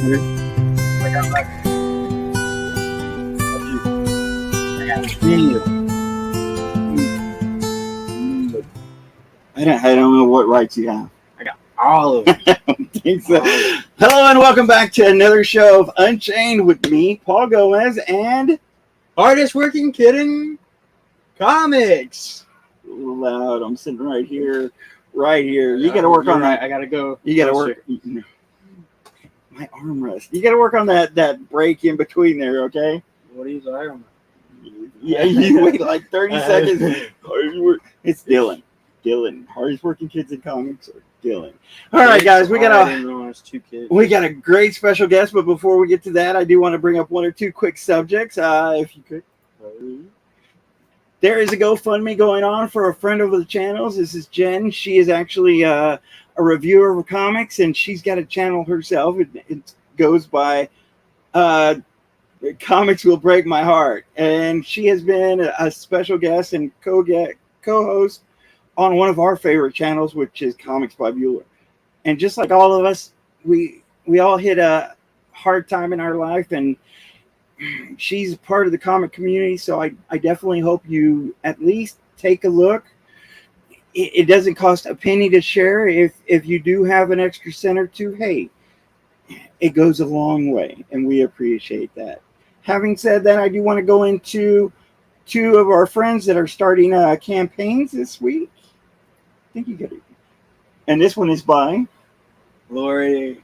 Weird. Like I'm like, I don't know what rights you have. I got all of them. I don't think so. Hello and welcome back to another show of Unchained with me, Paul Gomez, and Hardest working kid in comics. a little loud. I'm sitting right here. You got to work on that. I got to go. You got to work. My armrest. You got to work on that break in between there, okay? What are you talking Yeah, you wait like 30 seconds. It's Dylan. Hardest working kids in comics are Dylan. All right, guys, we got a great special guest, but before we get to that, I do want to bring up one or two quick subjects. If you could. There is a GoFundMe going on for a friend of the channels. This is Jen. She is actually a reviewer of comics, and she's got a channel herself. It goes by Comics Will Break My Heart. And she has been a special guest and co-host on one of our favorite channels, which is Comics by Bueller. And just like all of us, we all hit a hard time in our life, and she's part of the comic community, so I definitely hope you at least take a look. It doesn't cost a penny to share. If you do have an extra cent or two, hey, it goes a long way, and we appreciate that. Having said that, I do want to go into two of our friends that are starting campaigns this week. I think you get it. And this one is by Lori.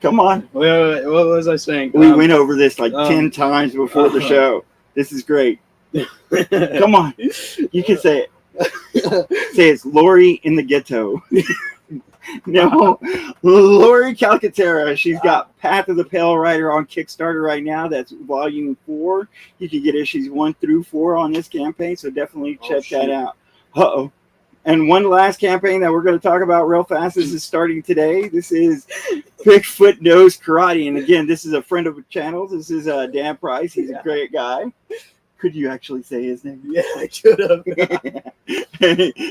Come on. What was I saying? We went over this like 10 times before the show. This is great. Come on. You can say it. Say it's Lori in the Ghetto. No, Lori Calcaterra. She's got Path of the Pale Rider on Kickstarter right now. That's volume 4. You can get issues 1 through 4 on this campaign, so definitely check that out. Uh-oh. And one last campaign that we're going to talk about real fast. This is starting today. This is Bigfoot Knows Karate. And again, this is a friend of the channel. This is Dan Price. He's a great guy. Could you actually say his name? Yeah, I could have.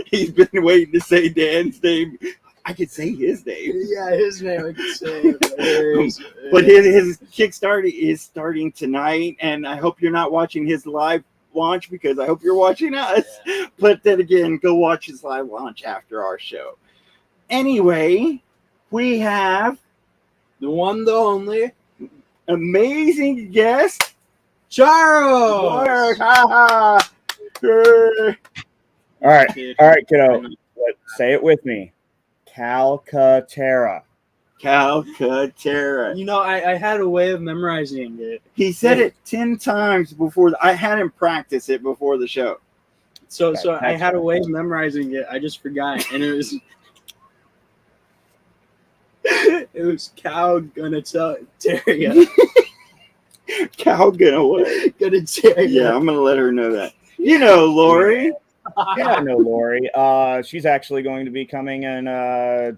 He's been waiting to say Dan's name. I could say his name. Yeah, his name I could say. But his Kickstarter is starting tonight. And I hope you're not watching his live launch, because I hope you're watching us. Yeah. But then again, go watch his live launch after our show. Anyway, we have the one, the only amazing guest, Charles. All right, kiddo. Say it with me. Calcaterra. Calcaterra. You know, I had a way of memorizing it. He said it 10 times before. I had him practice it before the show. So I had a way of memorizing it. I just forgot, and it was cow gonna tear you. Cow gonna what? Gonna tear you. Yeah, I'm gonna let her know that. You know, Lori. Yeah, I know Lori. She's actually going to be coming and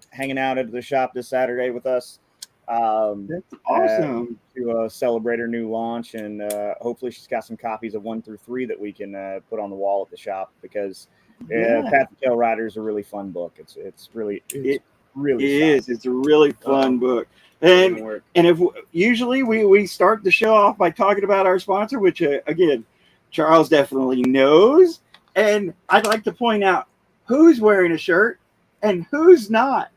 hanging out at the shop this Saturday with us. That's awesome. To celebrate her new launch, and hopefully she's got some copies of 1 through 3 that we can put on the wall at the shop, because Path of Tail Rider is a really fun book. It's really It's a really fun book. And if usually we start the show off by talking about our sponsor, which again, Charles definitely knows. And I'd like to point out who's wearing a shirt and who's not.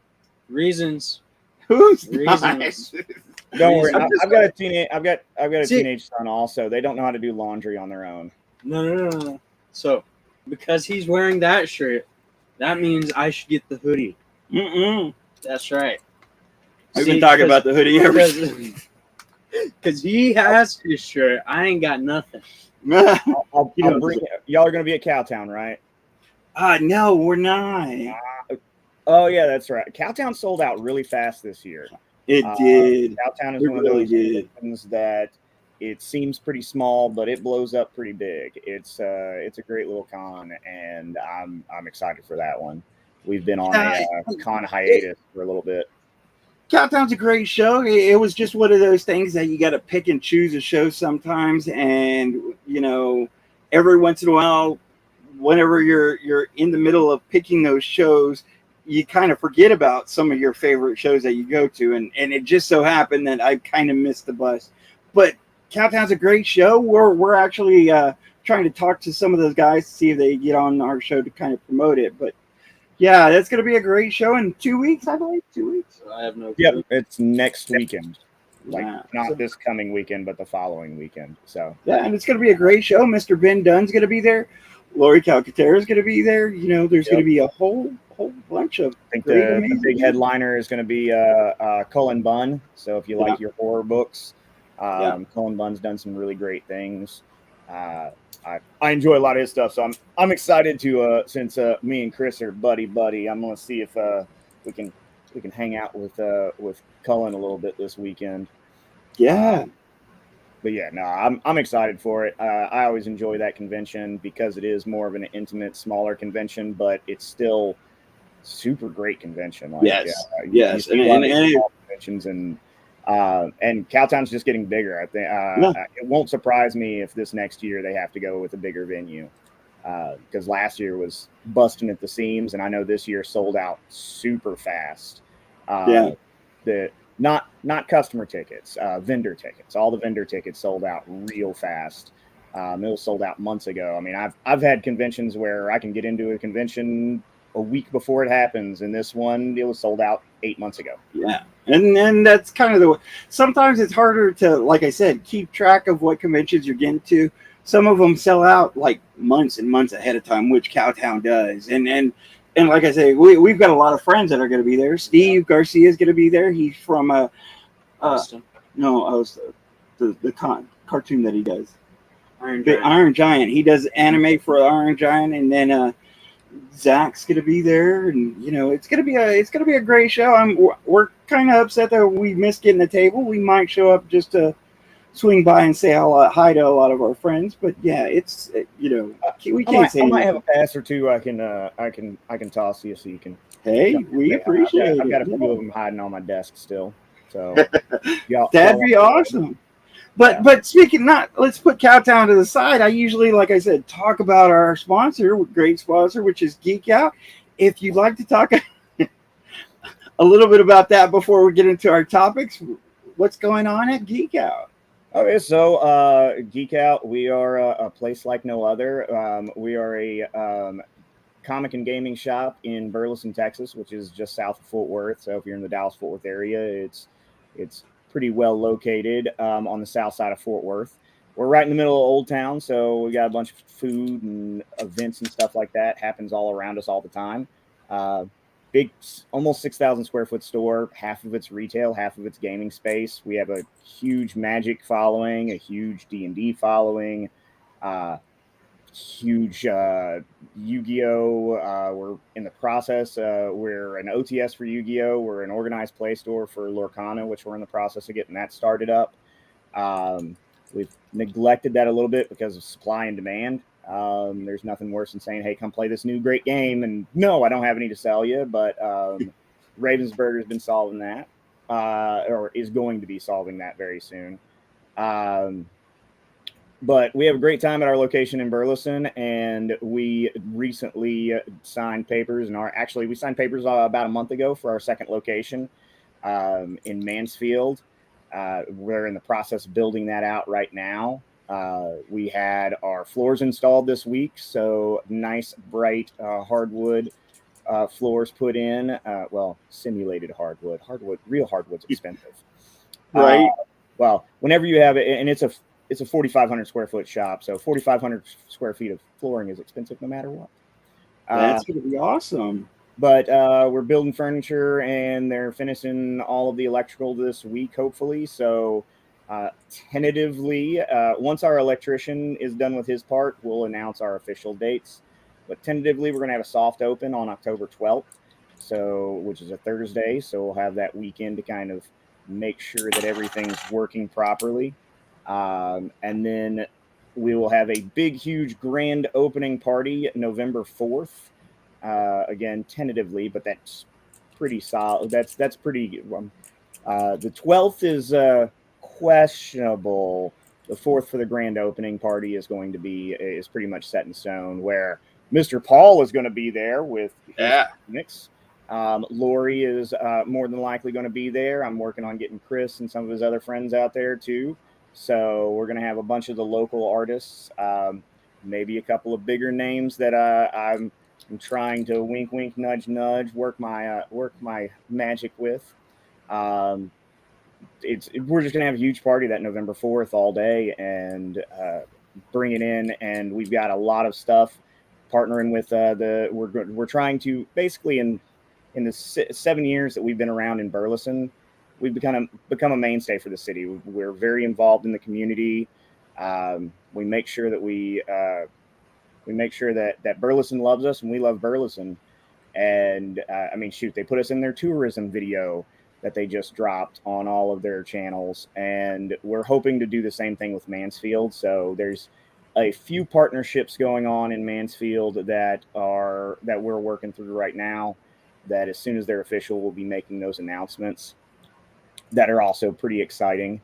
Reasons. Who's Reasons. not? Don't worry. I've got a teenage son also. They don't know how to do laundry on their own. No. So, because he's wearing that shirt, that means I should get the hoodie. That's right. We've been talking about the hoodie ever since. Because he has his shirt. I ain't got nothing. I'll bring it. Y'all are going to be at Cowtown, right? No, we're not. Oh, yeah, that's right. Cowtown sold out really fast this year. It did. Cowtown is one of those things that it seems pretty small, but it blows up pretty big. It's a great little con, and I'm excited for that one. We've been on a con hiatus for a little bit. Cowtown's a great show. It was just one of those things that you got to pick and choose a show sometimes, and you know, every once in a while, whenever you're in the middle of picking those shows, you kind of forget about some of your favorite shows that you go to, and it just so happened that I kind of missed the bus. But Cowtown's a great show. We're actually trying to talk to some of those guys to see if they get on our show to kind of promote it. But yeah, that's going to be a great show in 2 weeks, I believe. 2 weeks. I have no clue. Yep, it's next weekend. Like Yeah. not this coming weekend, but the following weekend. So Yeah, and it's going to be a great show. Mr. Ben Dunn's going to be there. Lori Calcaterra is going to be there. You know, there's going to be a whole bunch of. I think great, the amazing big headliner is going to be Cullen Bunn. So if you like your horror books, Cullen Bunn's done some really great things. I enjoy a lot of his stuff, so I'm excited to since me and Chris are buddy. I'm going to see if we can hang out with Cullen a little bit this weekend. Yeah. But yeah, no, I'm excited for it. I always enjoy that convention because it is more of an intimate, smaller convention, but it's still super great convention. Like, yes, yes, and conventions and Cowtown's just getting bigger. I think it won't surprise me if this next year they have to go with a bigger venue because last year was busting at the seams, and I know this year sold out super fast. Not customer tickets, vendor tickets. All the vendor tickets sold out real fast. It was sold out months ago. I mean, I've had conventions where I can get into a convention a week before it happens, and this one it was sold out 8 months ago. Yeah, and that's kind of the. Sometimes it's harder to, like I said, keep track of what conventions you're getting to. Some of them sell out like months and months ahead of time, which Cowtown does, and like I say, we've got a lot of friends that are going to be there. Steve Garcia is going to be there. He's from the cartoon that he does. Iron Giant. He does anime for Iron Giant, and then Zach's going to be there, and you know it's going to be a great show. We're kind of upset that we missed getting a table. We might show up just to swing by and say hi to a lot of our friends, but yeah, we can't say. I might have a pass or two. I can toss you so you can. Hey, we appreciate it. I've got a few of them hiding on my desk still. So that'd be awesome. But speaking, let's put Cowtown to the side. I usually, like I said, talk about our sponsor, great sponsor, which is Geek Out. If you'd like to talk a little bit about that before we get into our topics, what's going on at Geek Out? Okay, so Geek Out, we are a place like no other. We are a comic and gaming shop in Burleson, Texas, which is just south of Fort Worth. So if you're in the Dallas-Fort Worth area, it's pretty well located on the south side of Fort Worth. We're right in the middle of Old Town, so we got a bunch of food and events and stuff like that happens all around us all the time. Big, almost 6,000 square foot store. Half of it's retail, half of it's gaming space. We have a huge Magic following, a huge D&D following, huge Yu-Gi-Oh! We're in the process. We're an OTS for Yu-Gi-Oh! We're an organized play store for Lorcana, which we're in the process of getting that started up. We've neglected that a little bit because of supply and demand. There's nothing worse than saying, hey, come play this new great game. And no, I don't have any to sell you. But Ravensburger has been solving that or is going to be solving that very soon. But we have a great time at our location in Burleson, and we recently signed papers. We signed papers about a month ago for our second location in Mansfield. We're in the process of building that out right now. We had our floors installed this week, so nice, bright hardwood floors put in. Simulated hardwood. Real hardwood's expensive. Right. Well, whenever you have it, and it's a 4,500 square foot shop, so 4,500 square feet of flooring is expensive no matter what. That's going to be awesome. But we're building furniture, and they're finishing all of the electrical this week, hopefully. So tentatively, once our electrician is done with his part, we'll announce our official dates. But tentatively, we're going to have a soft open on October 12th, which is a Thursday. So we'll have that weekend to kind of make sure that everything's working properly. And then we will have a big, huge grand opening party November 4th. Again, tentatively, but that's pretty solid. That's pretty. The 12th is questionable. The 4th for the grand opening party is pretty much set in stone. Where Mr. Paul is going to be there with his comics. Lori is more than likely going to be there. I'm working on getting Chris and some of his other friends out there too. So we're going to have a bunch of the local artists, maybe a couple of bigger names that I'm trying to wink, wink, nudge, nudge, work my magic with. We're just going to have a huge party that November 4th all day and bring it in. And we've got a lot of stuff partnering with we're trying to basically in the 7 years that we've been around in Burleson, we've become a mainstay for the city. We're very involved in the community. We make sure that we make sure that Burleson loves us and we love Burleson. And I mean, shoot, they put us in their tourism video that they just dropped on all of their channels, and we're hoping to do the same thing with Mansfield. So there's a few partnerships going on in Mansfield that we're working through right now, that as soon as they're official, we'll be making those announcements that are also pretty exciting,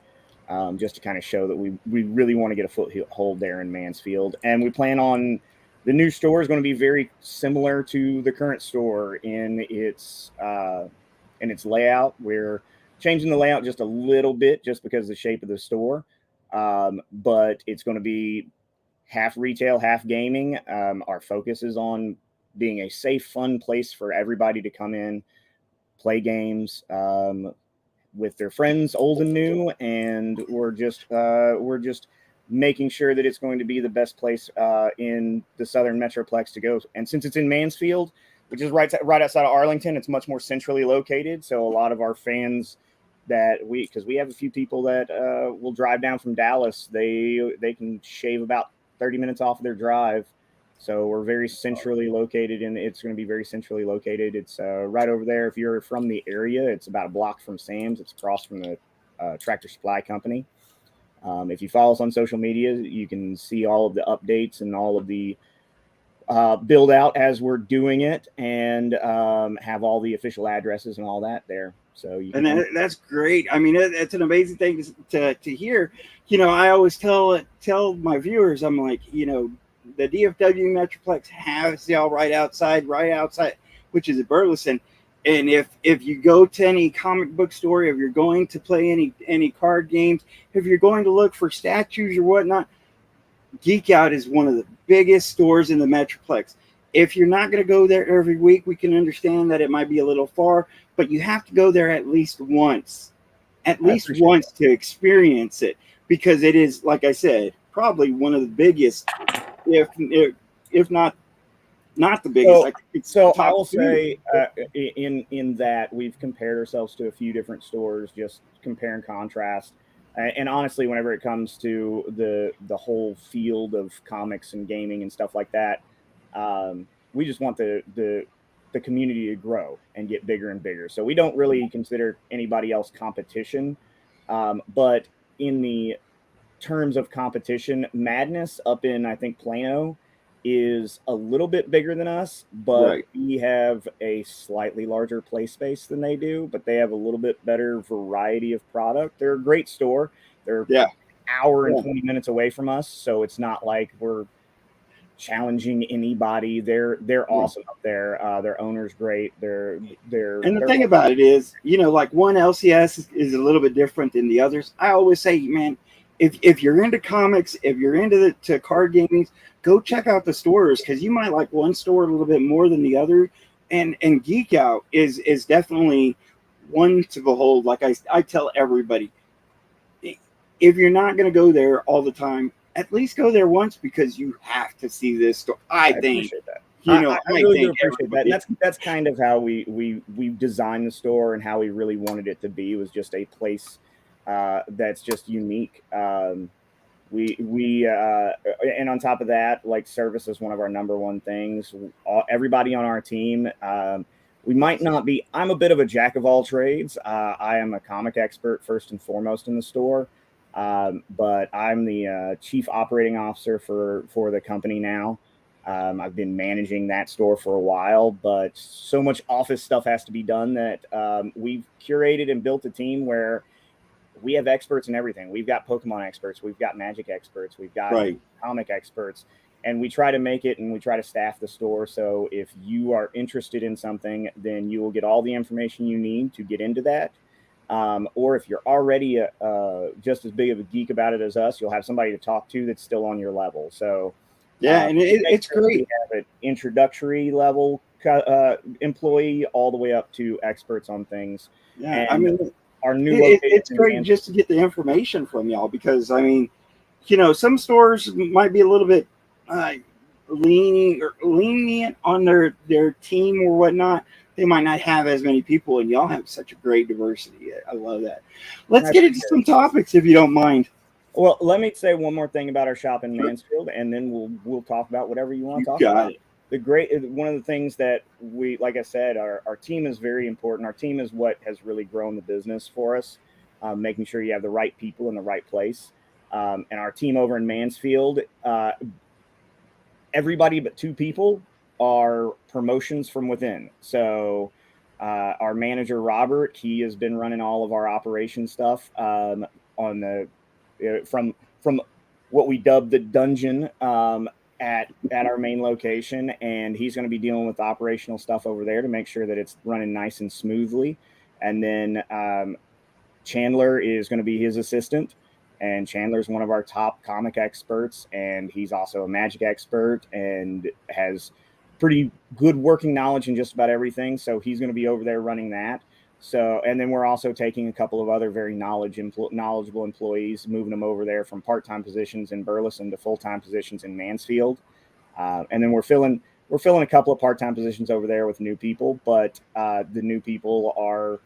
just to kind of show that we really want to get a foothold there in Mansfield. And we plan on the new store is going to be very similar to the current store in its layout. We're changing the layout just a little bit just because of the shape of the store, but it's going to be half retail, half gaming. Our focus is on being a safe, fun place for everybody to come in, play games with their friends, old and new, and we're just making sure that it's going to be the best place in the Southern Metroplex to go. And since it's in Mansfield, which is right outside of Arlington, it's much more centrally located. So a lot of our fans because we have a few people that will drive down from Dallas, they can shave about 30 minutes off of their drive. So we're very centrally located, and it's going to be very centrally located. It's right over there. If you're from the area, it's about a block from Sam's. It's across from the Tractor Supply Company. If you follow us on social media, you can see all of the updates and all of the build out as we're doing it, and have all the official addresses and all that there. So that's great. I mean, it's an amazing thing to hear. You know, I always tell my viewers, I'm like, you know, the DFW Metroplex has y'all right outside, which is at Burleson. And if you go to any comic book store, if you're going to play any card games, if you're going to look for statues or whatnot, Geek Out is one of the biggest stores in the Metroplex. If you're not going to go there every week, we can understand that it might be a little far, but you have to go there at least once to experience it, because it is, like I said, probably one of the biggest, if not the biggest. So I will say in that we've compared ourselves to a few different stores, just compare and contrast. And honestly, whenever it comes to the whole field of comics and gaming and stuff like that, we just want the community to grow and get bigger and bigger. So we don't really consider anybody else competition. But in the terms of competition, Madness up in, I think, Plano is a little bit bigger than us, but right. We have a slightly larger play space than they do, but they have a little bit better variety of product. They're a great store. They're an hour and 20 minutes away from us, so it's not like we're challenging anybody. They're awesome up there. Their owner's great. And the thing about it is, you know, like one LCS is a little bit different than the others. I always say, man, if you're into comics, if you're into card gaming, go check out the stores, because you might like one store a little bit more than the other. And Geek Out is definitely one to behold. Like I tell everybody, if you're not going to go there all the time, at least go there once, because you have to see this store. I think appreciate that. You know, I really do appreciate that. And that's kind of how we designed the store, and how we really wanted it to be. It was just a place that's just unique. And on top of that, like, service is one of our number one things. Everybody on our team, we might not be, I'm a bit of a jack of all trades. I am a comic expert first and foremost in the store, but I'm the chief operating officer for the company now. I've been managing that store for a while, but so much office stuff has to be done that we've curated and built a team where we have experts in everything. We've got Pokemon experts. We've got Magic experts. We've got comic experts. And we try to make it, and we try to staff the store. So if you are interested in something, then you will get all the information you need to get into that. Or if you're already just as big of a geek about it as us, you'll have somebody to talk to that's still on your level. So yeah, and it's great. We have an introductory level employee all the way up to experts on things. Yeah, and I mean, our new it's great just to get the information from y'all, because I mean, some stores might be a little bit lenient on their team or whatnot. They might not have as many people, and y'all have such a great diversity. I love that. Let's get into some topics, if you don't mind. Well, let me say one more thing about our shop in Mansfield, and then we'll talk about whatever you want to talk about. One of the things that we, like I said, our team is very important. Our team is what has really grown the business for us, making sure you have the right people in the right place. And our team over in Mansfield, everybody but 2 people are promotions from within. So our manager, Robert, he has been running all of our operation stuff on the from what we dubbed the dungeon at our main location, and he's going to be dealing with the operational stuff over there to make sure that it's running nice and smoothly. And then Chandler is going to be his assistant, and Chandler's one of our top comic experts, and he's also a magic expert and has pretty good working knowledge in just about everything. So he's going to be over there running that. So, and then we're also taking a couple of other very knowledgeable employees, moving them over there from part-time positions in Burleson to full-time positions in Mansfield. And then we're filling a couple of part-time positions over there with new people, but the new people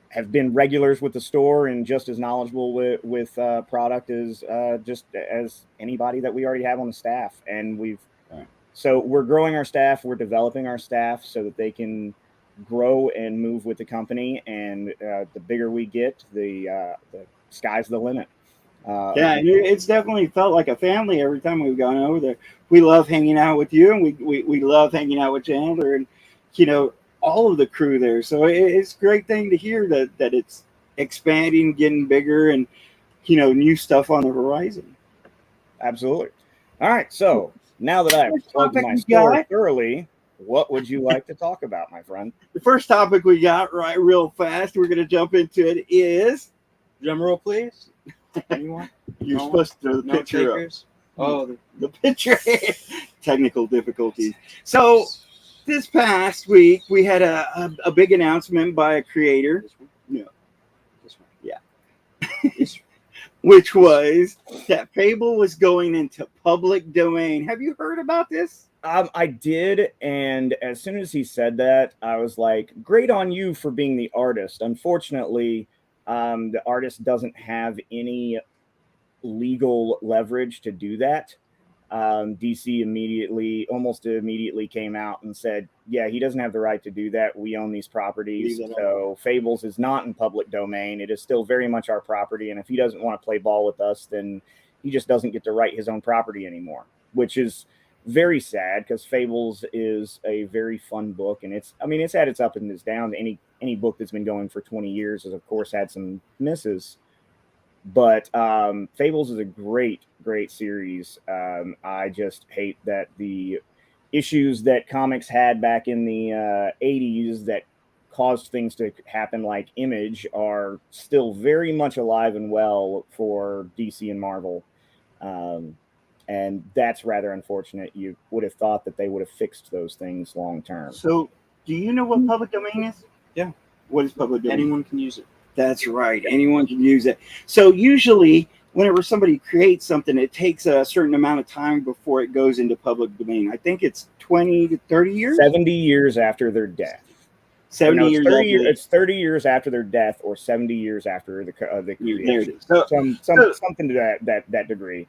have been regulars with the store and just as knowledgeable with product as just as anybody that we already have on the staff. And so we're growing our staff, we're developing our staff so that they can grow and move with the company. And the bigger we get, the sky's the limit. Yeah, it's definitely felt like a family every time we've gone over there. We love hanging out with you, and we love hanging out with Chandler, and all of the crew there. So it's a great thing to hear that it's expanding, getting bigger, and new stuff on the horizon. Absolutely. All right, so now that I've plugged my store thoroughly, what would you like to talk about, my friend? The first topic we got real fast, we're going to jump into it, is... Drum roll, please. Anyone? You're supposed to throw the picture takers? up. Oh, the picture. Technical difficulties. So this past week, we had a big announcement by a creator. No. This one. Yeah. Which was that Fable was going into public domain. Have you heard about this? I did, and as soon as he said that, I was like, great on you for being the artist. Unfortunately, the artist doesn't have any legal leverage to do that. DC almost immediately came out and said, yeah, he doesn't have the right to do that. We own these properties. So Fables is not in public domain. It is still very much our property. And if he doesn't want to play ball with us, then he just doesn't get to write his own property anymore, which is very sad, because Fables is a very fun book. And it's had its up and its downs. Any book that's been going for 20 years has, of course, had some misses. But Fables is a great series. I just hate that the issues that comics had back in the 80s that caused things to happen, like Image, are still very much alive and well for DC and Marvel. And that's rather unfortunate. You would have thought that they would have fixed those things long term. So, do you know what public domain is? Yeah. What is public domain? Anyone can use it. That's right. Anyone can use it. So usually, whenever somebody creates something, it takes a certain amount of time before it goes into public domain. I think it's 20 to 30 years? 70 years after their death. 70 years. It's 30 years after their death, or 70 years after the creation. So, something to that degree.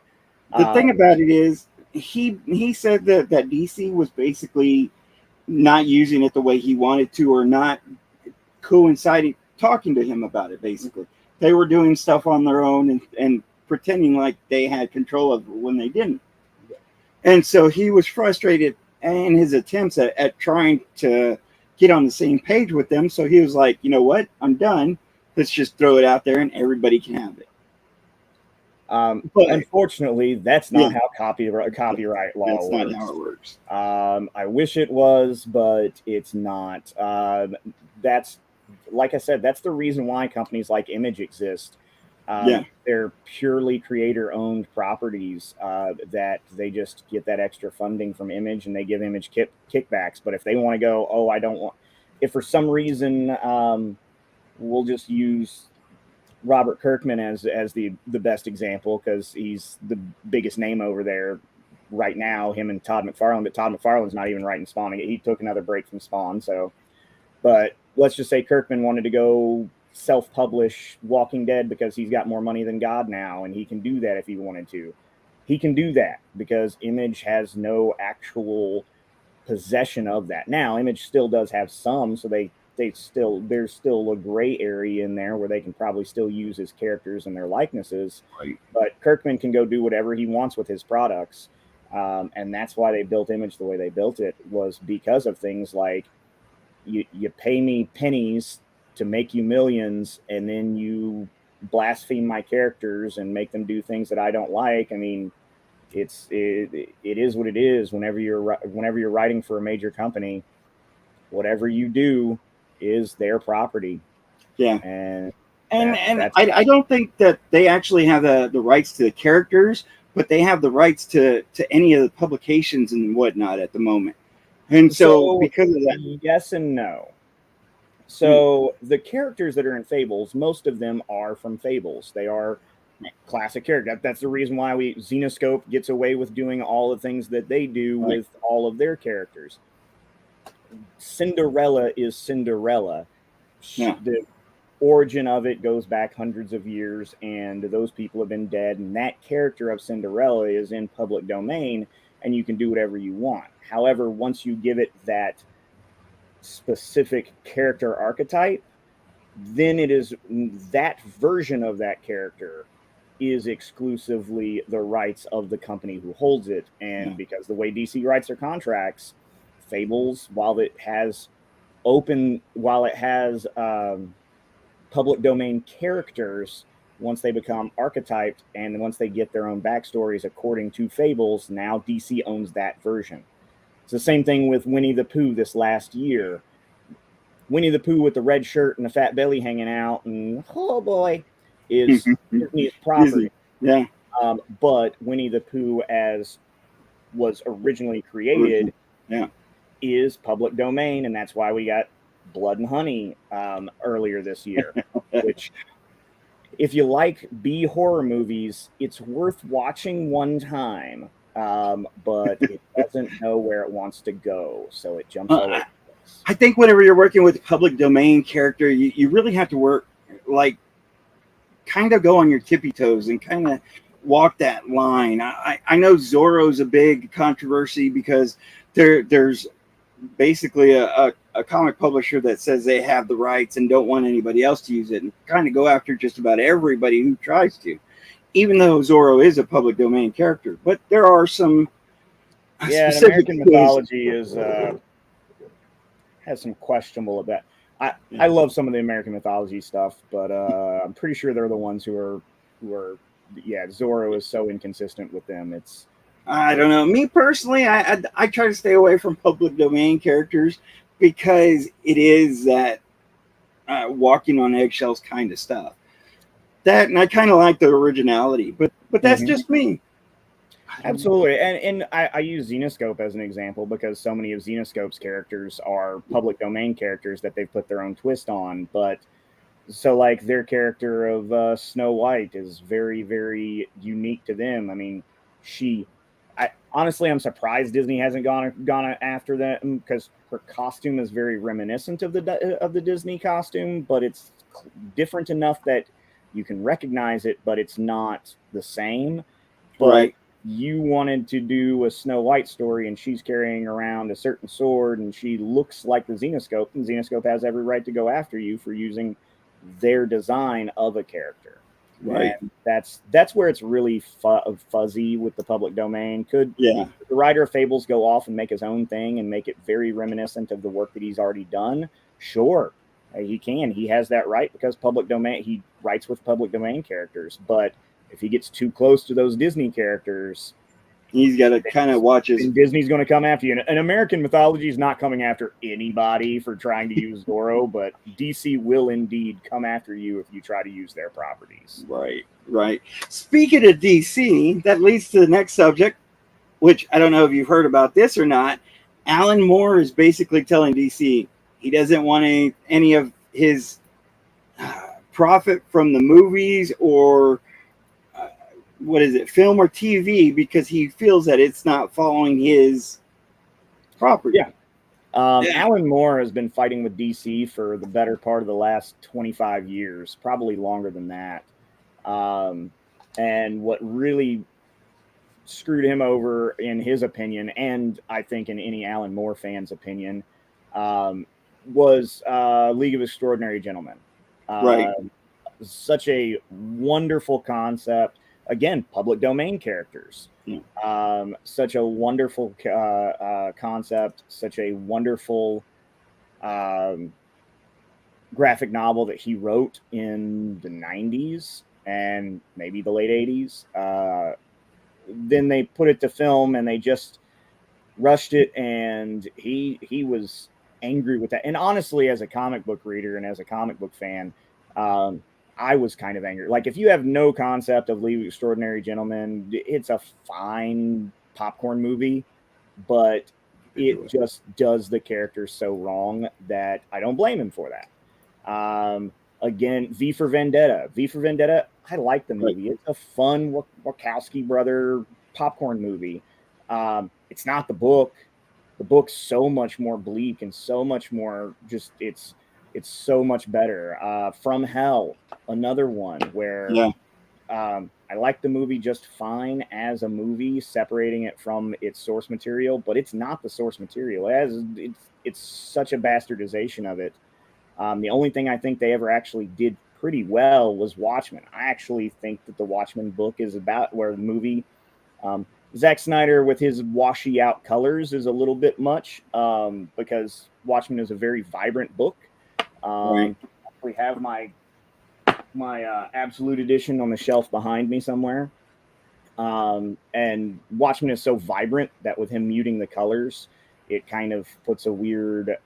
The thing about it is, he said that DC was basically not using it the way he wanted to, or not talking to him about it. Basically, they were doing stuff on their own and pretending like they had control of it when they didn't. And so he was frustrated in his attempts at trying to get on the same page with them. So he was like, you know what? I'm done. Let's just throw it out there and everybody can have it. But Unfortunately, that's not how copyright law that's works. not how it works. I wish it was, but it's not. That's, like I said, that's the reason why companies like Image exist. They're purely creator-owned properties that they just get that extra funding from Image, and they give Image kickbacks. But if they want to go, oh, I don't want, if for some reason we'll just use Robert Kirkman as the best example because he's the biggest name over there right now, him and Todd McFarlane, but Todd McFarlane's not even writing Spawn. He took another break from Spawn. So, but let's just say Kirkman wanted to go self-publish Walking Dead because he's got more money than God now, and he can do that if he wanted to. He can do that because Image has no actual possession of that. Now, Image still does have some, so there's still a gray area in there where they can probably still use his characters and their likenesses. Right. But Kirkman can go do whatever he wants with his products. And that's why they built Image the way they built it, was because of things like you pay me pennies to make you millions, and then you blaspheme my characters and make them do things that I don't like. I mean, it is what it is. Whenever you're writing for a major company, whatever you do is their property. Yeah. And I don't think that they actually have the rights to the characters, but they have the rights to any of the publications and whatnot at the moment. And so because of that, yes and no. So the characters that are in Fables, most of them are from Fables. They are classic characters. That's the reason why Xenoscope gets away with doing all the things that they do with all of their characters. Cinderella is Cinderella. Yeah. The origin of it goes back hundreds of years, and those people have been dead, and that character of Cinderella is in public domain, and you can do whatever you want. However, once you give it that specific character archetype, then it is that version of that character is exclusively the rights of the company who holds it. And because the way DC writes their contracts, Fables, while it has public domain characters, once they become archetyped and once they get their own backstories according to Fables, now DC owns that version. It's the same thing with Winnie the Pooh this last year. Winnie the Pooh with the red shirt and the fat belly hanging out, and oh boy, is Disney's property. Yeah. But Winnie the Pooh, as was originally created, is public domain, and that's why we got Blood and Honey earlier this year. Which, if you like B horror movies, it's worth watching one time, but it doesn't know where it wants to go, so it jumps all over the place. I think whenever you're working with a public domain character, you really have to work, like, kind of go on your tippy toes and kind of walk that line. I know Zorro's a big controversy because there's basically a comic publisher that says they have the rights and don't want anybody else to use it, and kind of go after just about everybody who tries to, even though Zorro is a public domain character. But there are some American mythology has some questionable about. I love some of the American mythology stuff, but I'm pretty sure they're the ones who are Zorro is so inconsistent with them. It's, I don't know. Me personally, I try to stay away from public domain characters because it is that walking on eggshells kind of stuff. That, and I kind of like the originality, but that's just me. Absolutely. And I use Xenoscope as an example because so many of Xenoscope's characters are public domain characters that they've put their own twist on. But so, like, their character of Snow White is very, very unique to them. I mean, honestly, I'm surprised Disney hasn't gone after that, because her costume is very reminiscent of the Disney costume, but it's different enough that you can recognize it, but it's not the same. But you wanted to do a Snow White story, and she's carrying around a certain sword, and she looks like the Xenoscope, and Xenoscope has every right to go after you for using their design of a character. Right. And that's where it's really fuzzy with the public domain. Could the writer of Fables go off and make his own thing and make it very reminiscent of the work that he's already done? Sure, he can. He has that right because public domain. He writes with public domain characters, but If he gets too close to those Disney characters, he's got to kind of watch his. And Disney's going to come after you. And American mythology is not coming after anybody for trying to use Zorro, but DC will indeed come after you if you try to use their properties. Right. Speaking of DC, that leads to the next subject, which I don't know if you've heard about this or not. Alan Moore is basically telling DC he doesn't want any of his profit from the movies or film or TV, because he feels that it's not following his property. Yeah. Alan Moore has been fighting with DC for the better part of the last 25 years, probably longer than that. And what really screwed him over, in his opinion, and I think in any Alan Moore fan's opinion, was League of Extraordinary Gentlemen. Right. Such a wonderful concept. Again, public domain characters. Such a wonderful concept. Such a wonderful graphic novel that he wrote in the 90s and maybe the late 80s. Then they put it to film and they just rushed it, and he was angry with that. And honestly, as a comic book reader and as a comic book fan, I was kind of angry. Like, if you have no concept of League of Extraordinary Gentlemen, it's a fine popcorn movie, but it just does the characters so wrong that I don't blame him for that. Again, V for Vendetta. I like the movie. It's a fun Wachowski brother popcorn movie. It's not the book. The book's so much more bleak and so much more just it's so much better. From Hell, another one where I like the movie just fine as a movie, separating it from its source material, but it's not the source material. It's such a bastardization of it. The only thing I think they ever actually did pretty well was Watchmen. I actually think that the Watchmen book is about where the movie, Zack Snyder with his washy out colors is a little bit much, because Watchmen is a very vibrant book. We have my Absolute Edition on the shelf behind me somewhere. And Watchmen is so vibrant that with him muting the colors, it kind of puts a weird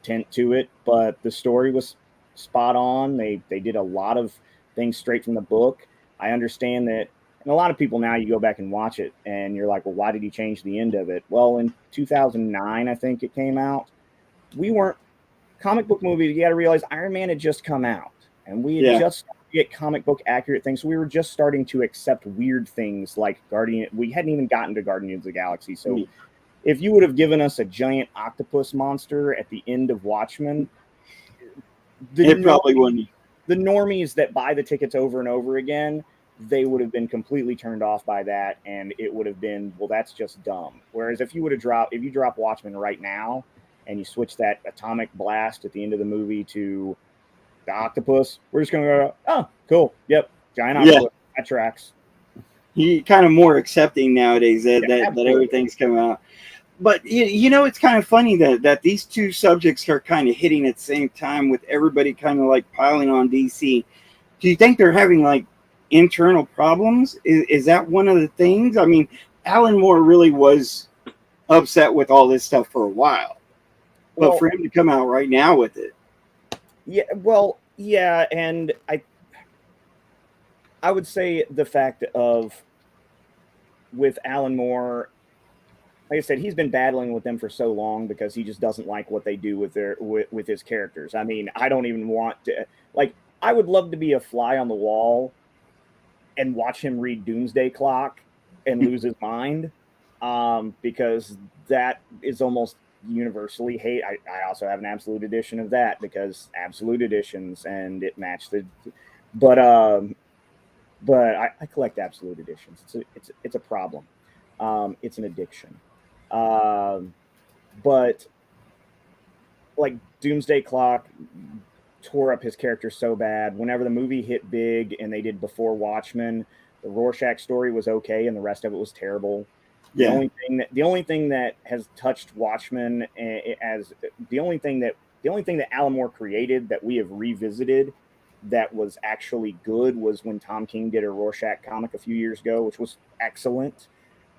tint to it. But the story was spot on. They did a lot of things straight from the book. I understand that, and a lot of people now, you go back and watch it and you're like, well, why did he change the end of it? Well, in 2009, I think it came out. We weren't comic book movies. You got to realize Iron Man had just come out, and we had just started to get comic book accurate things. So we were just starting to accept weird things like Guardian. We hadn't even gotten to Guardians of the Galaxy. So if you would have given us a giant octopus monster at the end of Watchmen, it probably wouldn't. The normies that buy the tickets over and over again, they would have been completely turned off by that, and it would have been, well, that's just dumb. Whereas if you drop Watchmen right now and you switch that atomic blast at the end of the movie to the octopus, we're just going to go, oh, cool. Yep. Giant octopus. That tracks. He kind of more accepting nowadays that everything's coming out. But, it's kind of funny that these two subjects are kind of hitting at the same time, with everybody kind of like piling on DC. Do you think they're having like internal problems? Is that one of the things? I mean, Alan Moore really was upset with all this stuff for a while. But for him to come out right now with it. Yeah, and I would say the fact of, with Alan Moore, like I said, he's been battling with them for so long because he just doesn't like what they do with his characters. I mean, I don't even want to, like, I would love to be a fly on the wall and watch him read Doomsday Clock and lose his mind, because that is almost universally hate. I also have an Absolute Edition of that because Absolute Editions, and it matched the. But I collect Absolute Editions. It's a problem. It's an addiction. But like Doomsday Clock tore up his character so bad. Whenever the movie hit big and they did Before Watchmen, the Rorschach story was okay and the rest of it was terrible. The only thing that has touched Watchmen as the only thing that Alan Moore created that we have revisited that was actually good was when Tom King did a Rorschach comic a few years ago, which was excellent.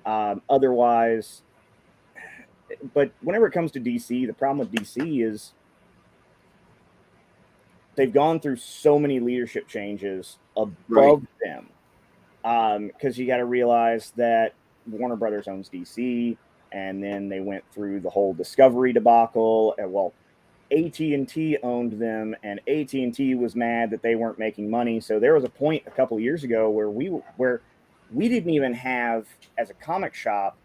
Otherwise, but whenever it comes to DC, the problem with DC is they've gone through so many leadership changes above them. Because you got to realize that Warner Brothers owns DC, and then they went through the whole Discovery debacle. And well, AT&T owned them, and AT&T was mad that they weren't making money. So there was a point a couple of years ago where we didn't even have, as a comic shop,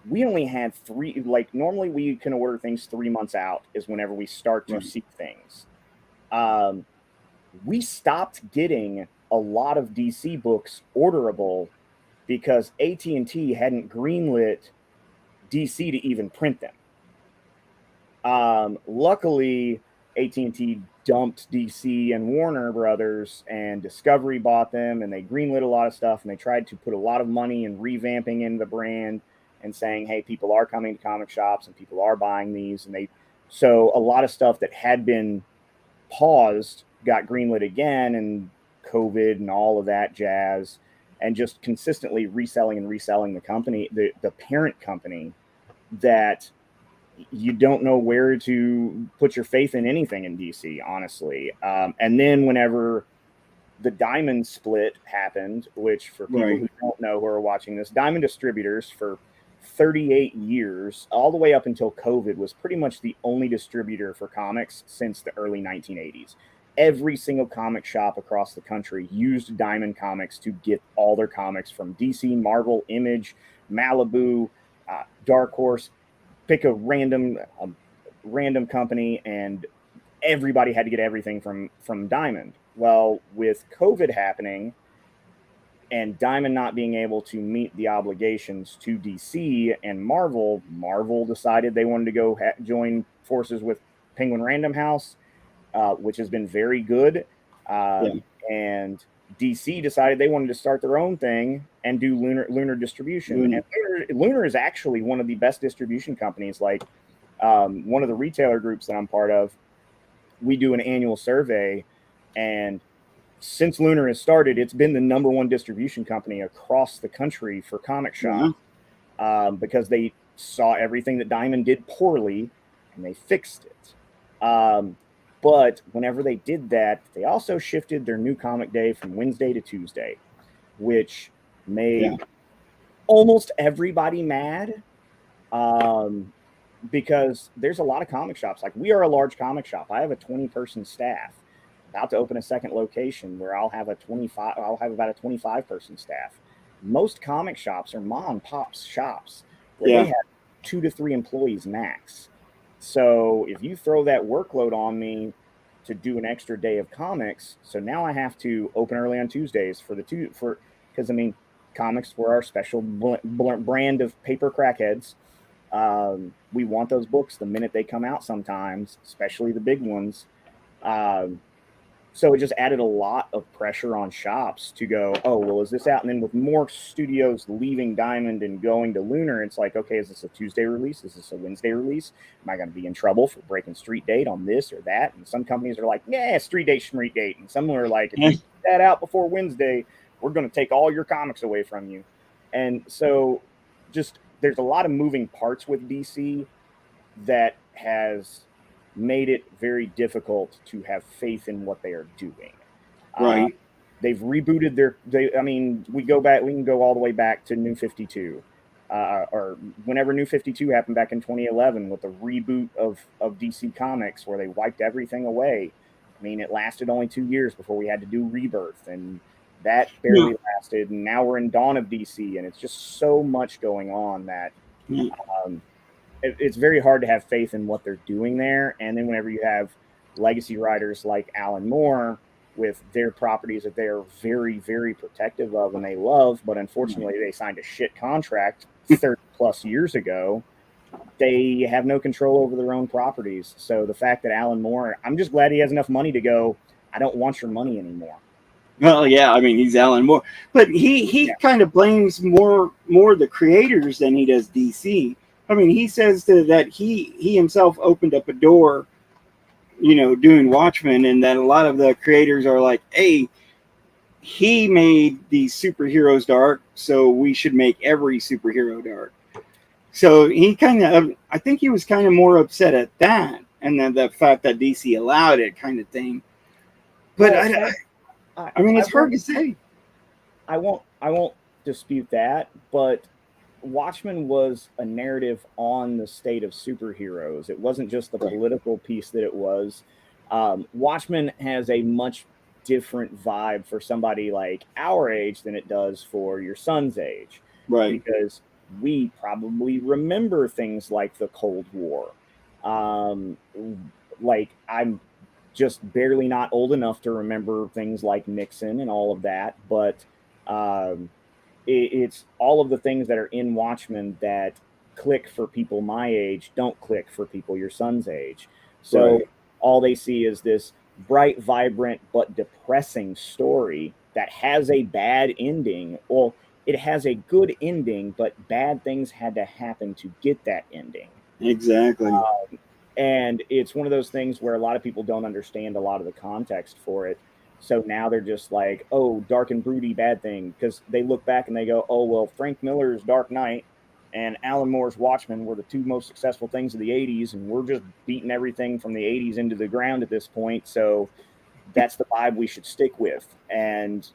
we only had three. Like normally, we can order things 3 months out is whenever we start to see things. We stopped getting a lot of DC books orderable because AT&T hadn't greenlit DC to even print them. Luckily, AT&T dumped DC and Warner Brothers, and Discovery bought them, and they greenlit a lot of stuff, and they tried to put a lot of money in revamping in the brand and saying, hey, people are coming to comic shops and people are buying these. And so a lot of stuff that had been paused got greenlit again, and COVID and all of that jazz, and just consistently reselling the company, the parent company, that you don't know where to put your faith in anything in DC, honestly. And then whenever the Diamond split happened, which for people who don't know who are watching this, Diamond Distributors for 38 years, all the way up until COVID, was pretty much the only distributor for comics since the early 1980s. Every single comic shop across the country used Diamond Comics to get all their comics from DC, Marvel, Image, Malibu, Dark Horse. Pick a random company, and everybody had to get everything from Diamond. Well, with COVID happening and Diamond not being able to meet the obligations to DC and Marvel decided they wanted to go join forces with Penguin Random House, which has been very good. And DC decided they wanted to start their own thing and do Lunar distribution. And Lunar is actually one of the best distribution companies. Like one of the retailer groups that I'm part of, we do an annual survey, and since Lunar has started, it's been the number one distribution company across the country for comic shops, because they saw everything that Diamond did poorly and they fixed it. But whenever they did that, they also shifted their new comic day from Wednesday to Tuesday, which made almost everybody mad, because there's a lot of comic shops. Like, we are a large comic shop. I have a 20-person staff, about to open a second location where I'll have about a 25-person staff. Most comic shops are mom and pop shops where they have 2 to 3 employees max. So if you throw that workload on me to do an extra day of comics, so now I have to open early on Tuesdays because I mean, comics were our special brand of paper crackheads. We want those books the minute they come out sometimes, especially the big ones. So it just added a lot of pressure on shops to go, oh, well, is this out? And then with more studios leaving Diamond and going to Lunar, it's like, okay, is this a Tuesday release? Is this a Wednesday release? Am I going to be in trouble for breaking street date on this or that? And some companies are like, yeah, street date. And some are like, if you put that out before Wednesday, we're going to take all your comics away from you. And so just there's a lot of moving parts with DC that has made it very difficult to have faith in what they are doing. They've rebooted we can go all the way back to New 52, or whenever New 52 happened back in 2011 with the reboot of DC Comics, where they wiped everything away. I mean, it lasted only 2 years before we had to do Rebirth, and that barely lasted. And now we're in Dawn of DC, and it's just so much going on that it's very hard to have faith in what they're doing there. And then whenever you have legacy writers like Alan Moore with their properties that they are very, very protective of and they love, but unfortunately they signed a shit contract 30 plus years ago, they have no control over their own properties. So the fact that Alan Moore, I'm just glad he has enough money to go, I don't want your money anymore. Well, yeah, I mean, he's Alan Moore, but he kind of blames more the creators than he does DC. I mean, he says that he himself opened up a door doing Watchmen, and that a lot of the creators are like, hey, he made these superheroes dark, so we should make every superhero dark. So he I think he was kind of more upset at that, and then the fact that DC allowed it, kind of thing. But Well, I mean, it's hard to say. I won't dispute that, but Watchmen was a narrative on the state of superheroes. It wasn't just the political piece that it was. Watchmen has a much different vibe for somebody like our age than it does for your son's age. Right. Because we probably remember things like the Cold War. Like, I'm just barely not old enough to remember things like Nixon and all of that, but it's all of the things that are in Watchmen that click for people my age don't click for people your son's age. So all they see is this bright, vibrant, but depressing story that has a bad ending. Well, it has a good ending, but bad things had to happen to get that ending. Exactly. And it's one of those things where a lot of people don't understand a lot of the context for it. So now they're just like, oh, dark and broody, bad thing. Because they look back and they go, oh, well, Frank Miller's Dark Knight and Alan Moore's Watchmen were the two most successful things of the 80s. And we're just beating everything from the 80s into the ground at this point. So that's the vibe we should stick with. And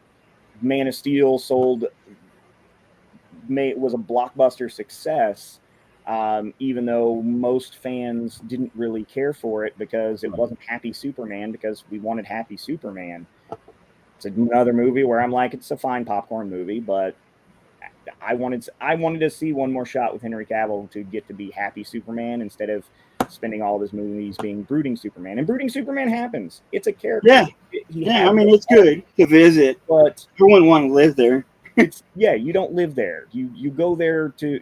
Man of Steel was a blockbuster success. Even though most fans didn't really care for it because it wasn't Happy Superman, because we wanted Happy Superman. It's another movie where I'm like, it's a fine popcorn movie, but I wanted to see one more shot with Henry Cavill to get to be Happy Superman instead of spending all of his movies being Brooding Superman. And Brooding Superman happens. It's a character. Yeah. I mean, it's good to visit, but I wouldn't want to live there. You don't live there. You go there to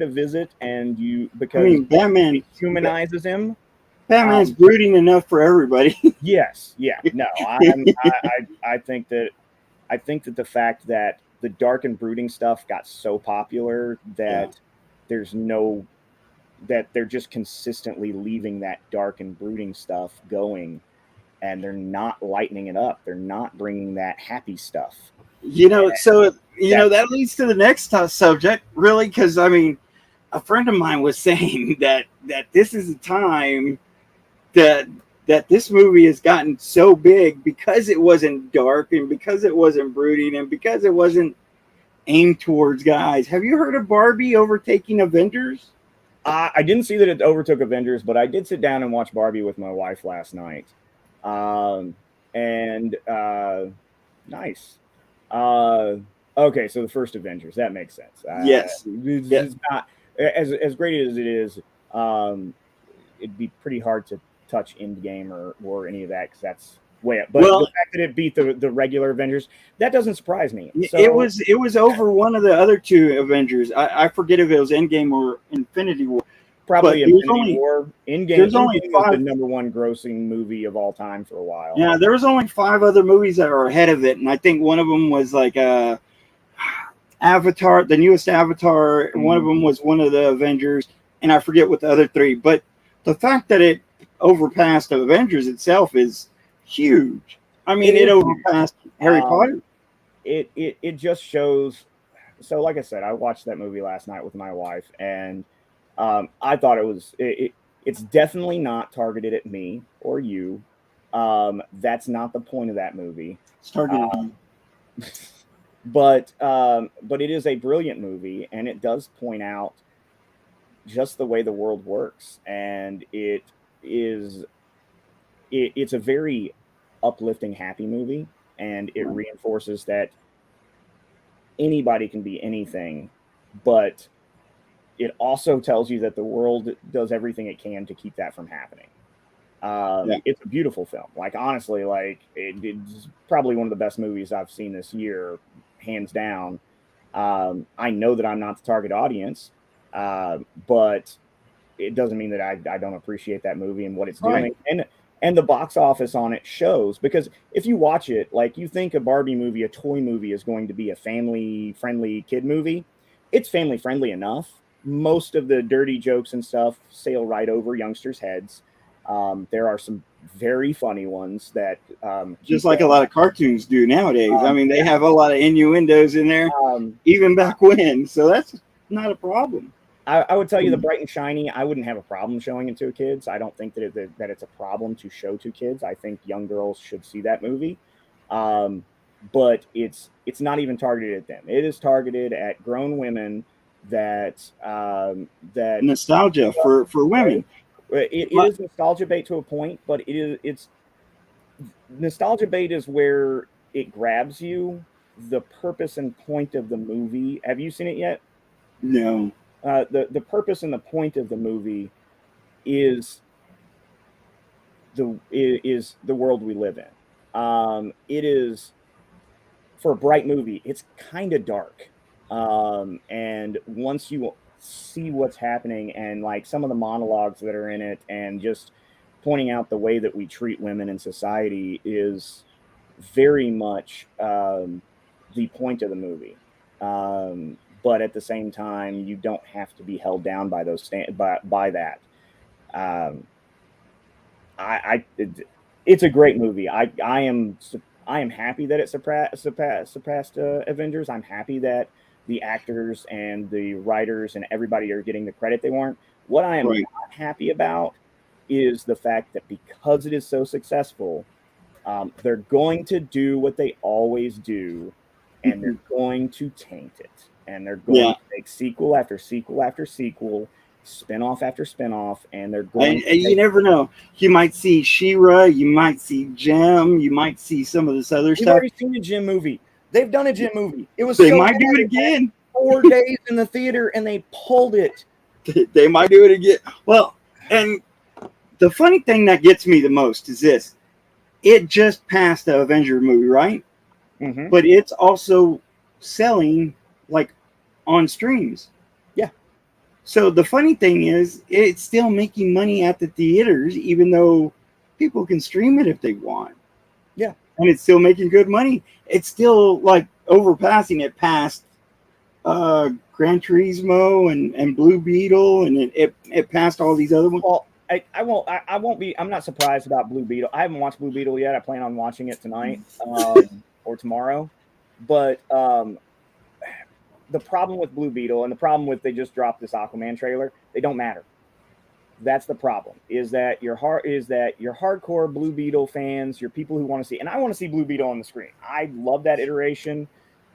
visit, and Batman humanizes him. Batman's brooding enough for everybody. Yes, yeah, no, I think that the fact that the dark and brooding stuff got so popular that that they're just consistently leaving that dark and brooding stuff going, and they're not lightening it up. They're not bringing that happy stuff. That leads to the next subject, really, because I mean, a friend of mine was saying that this is a time that this movie has gotten so big because it wasn't dark and because it wasn't brooding and because it wasn't aimed towards guys. Have you heard of Barbie overtaking Avengers? I didn't see that it overtook Avengers, but I did sit down and watch Barbie with my wife last night. Nice. Okay, so the first Avengers, that makes sense. Yes. It's not as great as it is. It'd be pretty hard to touch Endgame or any of that, because that's way up. But the fact that it beat the regular Avengers, that doesn't surprise me. So, it was over one of the other two Avengers. I forget if it was Endgame or Infinity War. Probably Infinity War. Endgame was the number one grossing movie of all time for a while. Yeah, there was only 5 other movies that were ahead of it, and I think one of them was like Avatar, the newest Avatar. Mm-hmm. One of them was one of the Avengers, and I forget what the other 3. But the fact that it overpassed the Avengers itself is huge. I mean, it overpassed Harry Potter. It just shows. So, like I said, I watched that movie last night with my wife, and I thought it's definitely not targeted at me or you. That's not the point of that movie. It's targeted at you. But it is a brilliant movie, and it does point out just the way the world works, and it's a very uplifting, happy movie, and it reinforces that anybody can be anything, but it also tells you that the world does everything it can to keep that from happening. It's a beautiful film. Like, honestly, it's probably one of the best movies I've seen this year, hands down. I know that I'm not the target audience, but it doesn't mean that I don't appreciate that movie and what it's doing. And the box office on it shows, because if you watch it, like, you think a Barbie movie, a toy movie, is going to be a family-friendly kid movie. It's family-friendly enough. Most of the dirty jokes and stuff sail right over youngsters' heads. There are some very funny ones that just like a lot of cartoons do nowadays. I mean, they have a lot of innuendos in there, even back when. So that's not a problem. I would tell you the Bright and Shiny, I wouldn't have a problem showing it to kids. I don't think that it's a problem to show to kids. I think young girls should see that movie. But it's not even targeted at them. It is targeted at grown women that nostalgia for women. It is nostalgia bait to a point, but it's nostalgia bait is where it grabs you. The purpose and point of the movie. Have you seen it yet? No. The purpose and the point of the movie is the world we live in. It is, for a bright movie, it's kind of dark. And once you see what's happening and like some of the monologues that are in it and just pointing out the way that we treat women in society is very much the point of the movie. But at the same time, you don't have to be held down by those by that. It's a great movie. I am happy that it surpassed Avengers. I'm happy that the actors and the writers and everybody are getting the credit they want. What I am not happy about is the fact that because it is so successful, they're going to do what they always do, and they're going to taint it. And they're going to make sequel after sequel after sequel, spinoff after spinoff, and they're going to you never know. You might see She-Ra, you might see Gem, you might see some of this other stuff. We've already seen a Gem movie. They've done a Gem movie. It was they might do it again. 4 days in the theater, and they pulled it. They might do it again. Well, and the funny thing that gets me the most is this. It just passed the Avenger movie, right? Mm-hmm. But it's also selling like on streams. Yeah. So the funny thing is it's still making money at the theaters, even though people can stream it if they want. Yeah. And it's still making good money. It's still like overpassing it past Gran Turismo and Blue Beetle, and it passed all these other ones. Well, I won't be. I'm not surprised about Blue Beetle. I haven't watched Blue Beetle yet. I plan on watching it tonight or tomorrow. But the problem with Blue Beetle and the problem with they just dropped this Aquaman trailer, they don't matter. That's the problem. Is that your hardcore Blue Beetle fans, your people who want to see, and I want to see Blue Beetle on the screen. I love that iteration.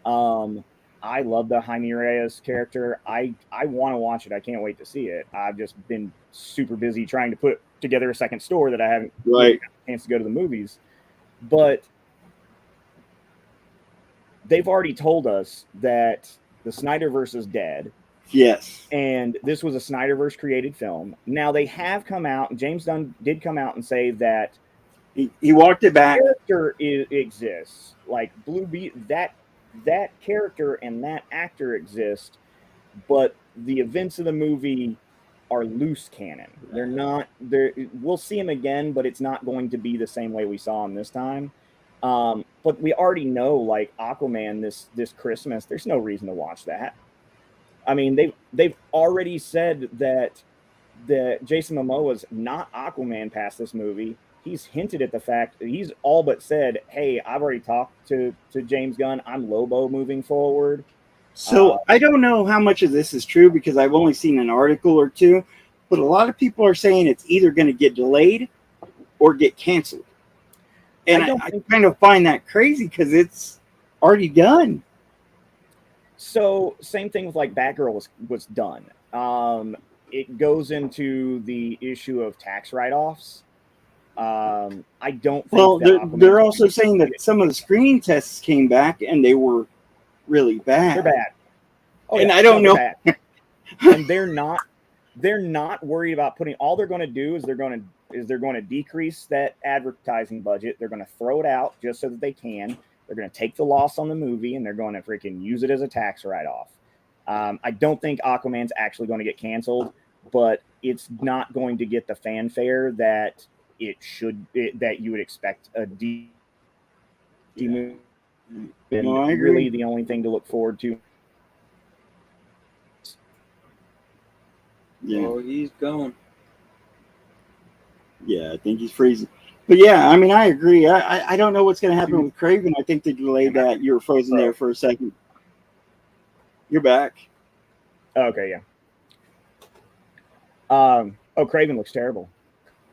I love the Jaime Reyes character. I want to watch it. I can't wait to see it. I've just been super busy trying to put together a second store that I haven't really got a chance to go to the movies. But they've already told us that the Snyderverse is dead. Yes. And this was a Snyderverse created film. Now they have come out, James Gunn did come out and say that he walked it back. Character exists. Like Blue Beetle, that character and that actor exist, but the events of the movie are loose canon. They're not there. We'll see him again, but it's not going to be the same way we saw him this time. But we already know, like Aquaman this Christmas, there's no reason to watch that. I mean, they've already said that Jason Momoa's not Aquaman past this movie. He's hinted at the fact that he's all but said, hey, I've already talked to James Gunn. I'm Lobo moving forward. So I don't know how much of this is true because I've only seen an article or two, but a lot of people are saying it's either going to get delayed or get canceled. And I kind of find that crazy because it's already done. So same thing with like Batgirl was done. It goes into the issue of tax write-offs. I don't think. Well, they're also saying that some of the screening tests came back and they were really bad. They're bad. Oh, and yeah, I don't know. And they're not worried about putting. All they're going to do is they're going to decrease that advertising budget. They're going to throw it out just so that they can. They're going to take the loss on the movie and they're going to freaking use it as a tax write-off. I don't think Aquaman's actually going to get canceled, but it's not going to get the fanfare that that you would expect a D movie. No, I agree. Really the only thing to look forward to. Yeah. Oh, he's going. Yeah, I think he's freezing. But yeah, I mean, I agree. I don't know what's going to happen with Craven. I think they delayed that. You were frozen there for a second. You're back. Okay, yeah. Craven looks terrible.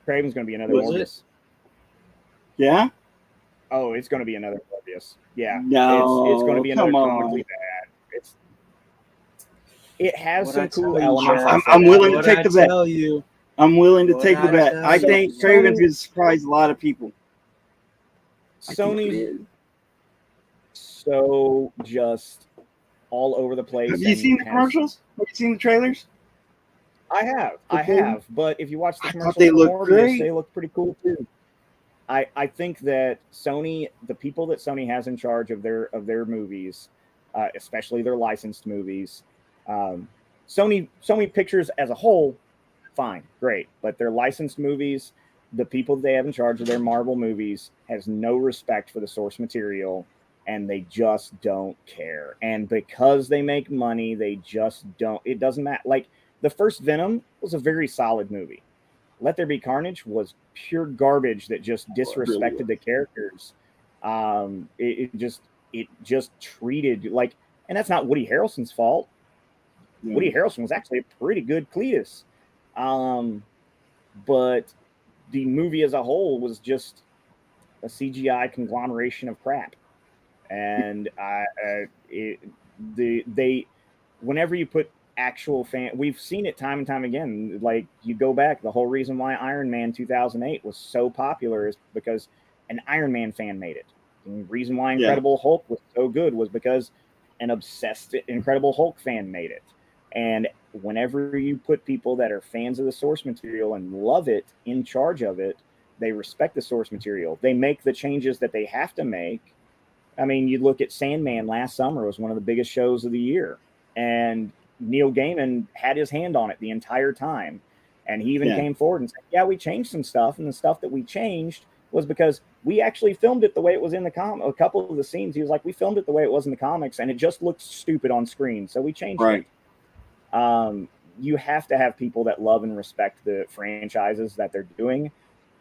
Craven's going to be another Morbius. Yeah. Oh, it's going to be another Morbius. Yeah. No, it's going to be another come comically on. bad. It has What some I cool tell you, elements. Jeff, I'm willing to what take I the bet. tell you. I'm willing to What take the I bet. tell I you. think Craven's going to surprise a lot of people. Sony's so just all over the place. Have you seen the commercials? Have you seen the trailers? I have. But if you watch the commercials they for look Morbius, great. they look pretty cool too. I think that Sony, the people that Sony has in charge of their movies, especially their licensed movies, Sony Pictures as a whole, fine, great, but their licensed movies, the people they have in charge of their Marvel movies, has no respect for the source material, and they just don't care. And because they make money, they just don't. It doesn't matter. Like the first Venom was a very solid movie. Let There Be Carnage was pure garbage that just disrespected the characters. It just treated like, and that's not Woody Harrelson's fault. Yeah. Woody Harrelson was actually a pretty good Cletus, but the movie as a whole was just a CGI conglomeration of crap. And whenever you put actual we've seen it time and time again. Like you go back, the whole reason why Iron Man 2008 was so popular is because an Iron Man fan made it. The reason why Incredible Hulk was so good was because an obsessed Incredible Hulk fan made it. And whenever you put people that are fans of the source material and love it in charge of it, they respect the source material. They make the changes that they have to make. I mean, you look at Sandman last summer, was one of the biggest shows of the year. And Neil Gaiman had his hand on it the entire time. And he even came forward and said, yeah, we changed some stuff. And the stuff that we changed was because we actually filmed it the way it was in the a couple of the scenes. He was like, we filmed it the way it was in the comics, and it just looked stupid on screen. So we changed it. You have to have people that love and respect the franchises that they're doing.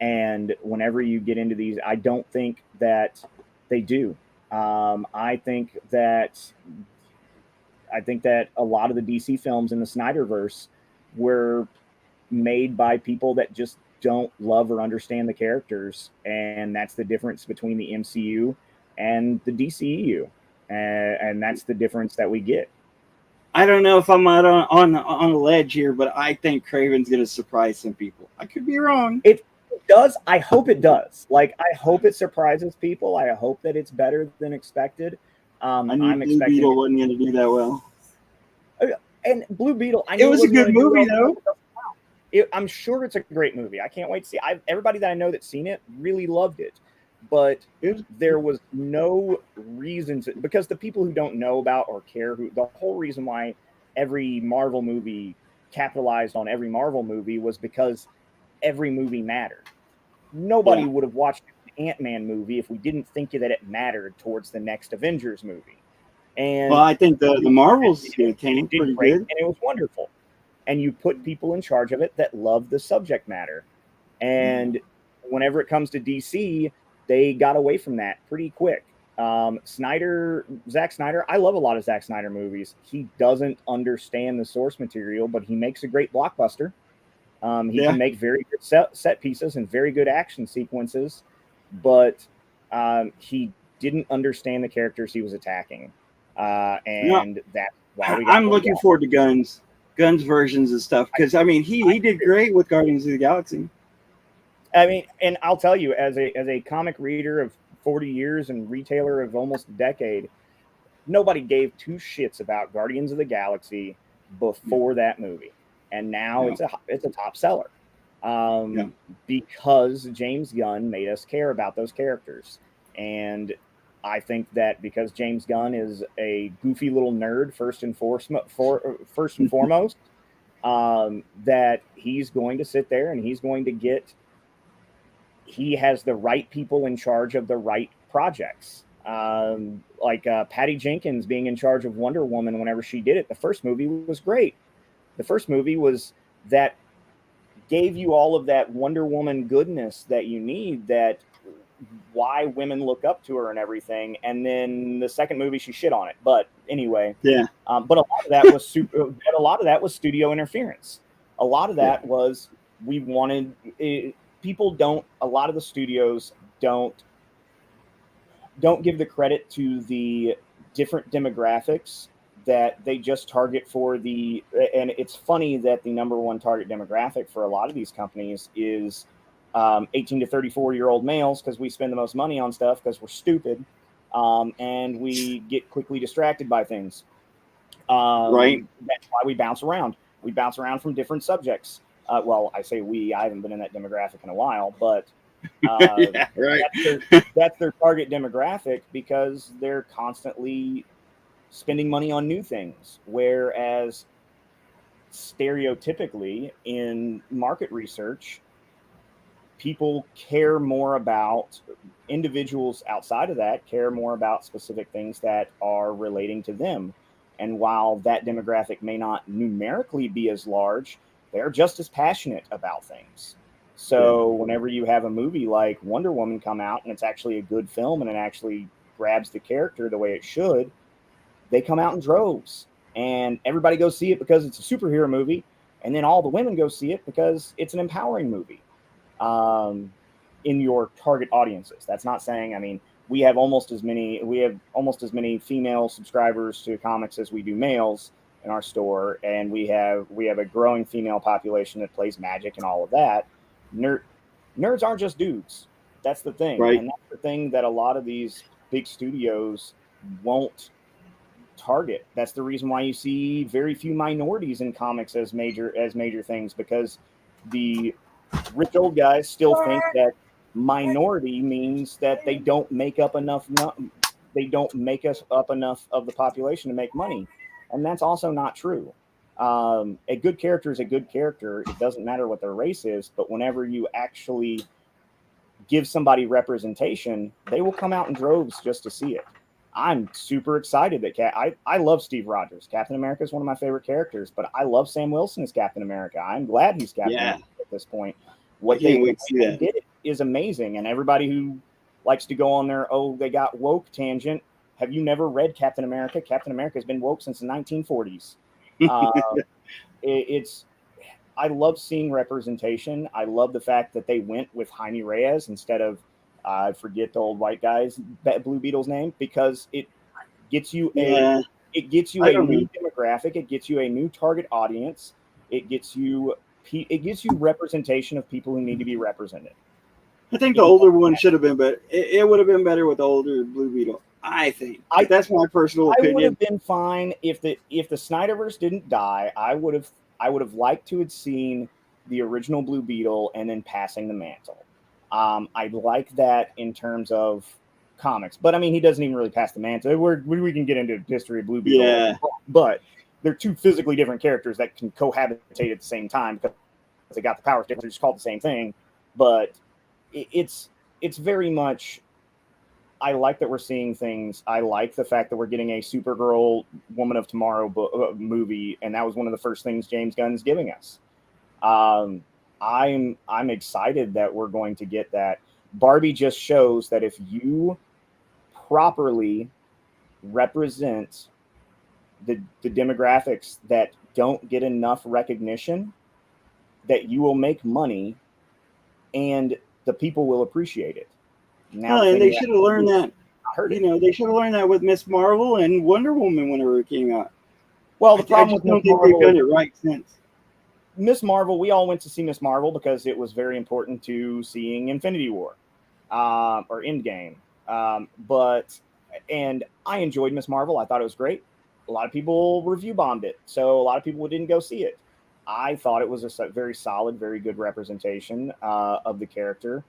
And whenever you get into these, I don't think that they do. I think that a lot of the DC films in the Snyderverse were made by people that just don't love or understand the characters, and that's the difference between the MCU and the DCEU, and that's the difference that we get. I don't know if I'm out on a ledge here, but I think Craven's going to surprise some people. I could be wrong. It does. I hope it does. Like, I hope it surprises people. I hope that it's better than expected. I'm expecting Blue Beetle wasn't going to do that well. And Blue Beetle, it was a good movie, though. I'm sure it's a great movie. I can't wait to see. Everybody that I know that's seen it really loved it, but there was no reason to, because the people who don't know about or care, the whole reason why every Marvel movie capitalized on every Marvel movie was because every movie mattered. Nobody would have watched an Ant-Man movie if we didn't think that it mattered towards the next Avengers movie. And I think the Marvels came pretty good, and it was wonderful. And you put people in charge of it that love the subject matter. And whenever it comes to DC, they got away from that pretty quick. Zack Snyder, I love a lot of Zack Snyder movies. He doesn't understand the source material, but he makes a great blockbuster. He can make very good set pieces and very good action sequences, but he didn't understand the characters he was attacking. And that's why I'm looking forward to Guns versions and stuff, because I mean he did great with Guardians of the Galaxy. I mean, and I'll tell you, as a comic reader of 40 years and retailer of almost a decade, nobody gave two shits about Guardians of the Galaxy before that movie, and now it's a top seller because James Gunn made us care about those characters. And I think that because James Gunn is a goofy little nerd first and foremost, that he's going to sit there and he's going to he has the right people in charge of the right projects. Like Patty Jenkins being in charge of Wonder Woman whenever she did it. The first movie was great. The first movie was that gave you all of that Wonder Woman goodness that you need, that why women look up to her and everything. And then the second movie, she shit on it. But anyway, yeah. But a lot of that was a lot of that was studio interference. A lot of that was we wanted people don't. A lot of the studios don't give the credit to the different demographics that they just target for the. And it's funny that the number one target demographic for a lot of these companies is 18 to 34-year-old males, because we spend the most money on stuff because we're stupid, and we get quickly distracted by things. Right. That's why we bounce around. We bounce around from different subjects. Well, I say we. I haven't been in that demographic in a while, but Yeah, right. that's their target demographic, because they're constantly spending money on new things. Whereas stereotypically in market research, people care more about individuals outside of that, care more about specific things that are relating to them. And while that demographic may not numerically be as large, they're just as passionate about things. So whenever you have a movie like Wonder Woman come out and it's actually a good film and it actually grabs the character the way it should, they come out in droves. And everybody goes see it because it's a superhero movie. And then all the women go see it because it's an empowering movie. In your target audiences. That's not saying, I mean, we have almost as many female subscribers to comics as we do males in our store, and we have a growing female population that plays Magic and all of that. Nerds aren't just dudes. That's the thing. Right. And that's the thing that a lot of these big studios won't target. That's the reason why you see very few minorities in comics as major things, because the rich old guys still think that minority means that they don't make up enough of the population to make money. And that's also not true. A good character is a good character. It doesn't matter what their race is, but whenever you actually give somebody representation, they will come out in droves just to see it. I'm super excited that I love Steve Rogers. Captain America is one of my favorite characters, but I love Sam Wilson as Captain America. I'm glad he's Captain America at this point. What they did is amazing, and everybody who likes to go on their they got woke tangent. Have you never read Captain America? Captain America has been woke since the 1940s. I love seeing representation. I love the fact that they went with Jaime Reyes instead of I forget the old white guy's Blue Beetle's name, because it gets you a new demographic. It gets you a new target audience. It gets you representation of people who need to be represented. I think the older one should have been better. It would have been better with the older Blue Beetle. I think that's my personal opinion. I would have been fine if the Snyderverse didn't die. I would have liked to have seen the original Blue Beetle and then passing the mantle. I like that in terms of comics, but I mean, he doesn't even really pass the mantle. We can get into the history of Blue Beetle, but they're two physically different characters that can cohabitate at the same time because they got the powers different. They're just called the same thing, but it's very much. I like that we're seeing things. I like the fact that we're getting a Supergirl Woman of Tomorrow movie, and that was one of the first things James Gunn's giving us. I'm excited that we're going to get that. Barbie just shows that if you properly represent the demographics that don't get enough recognition, that you will make money and the people will appreciate it. Now, and they should have learned that. They should have learned that with Miss Marvel and Wonder Woman whenever it came out. Well, the problem with don't think they've done it right since. Miss Marvel, we all went to see Miss Marvel because it was very important to seeing Infinity War or Endgame. And I enjoyed Miss Marvel. I thought it was great. A lot of people review bombed it, so a lot of people didn't go see it. I thought it was a very solid, very good representation of the character.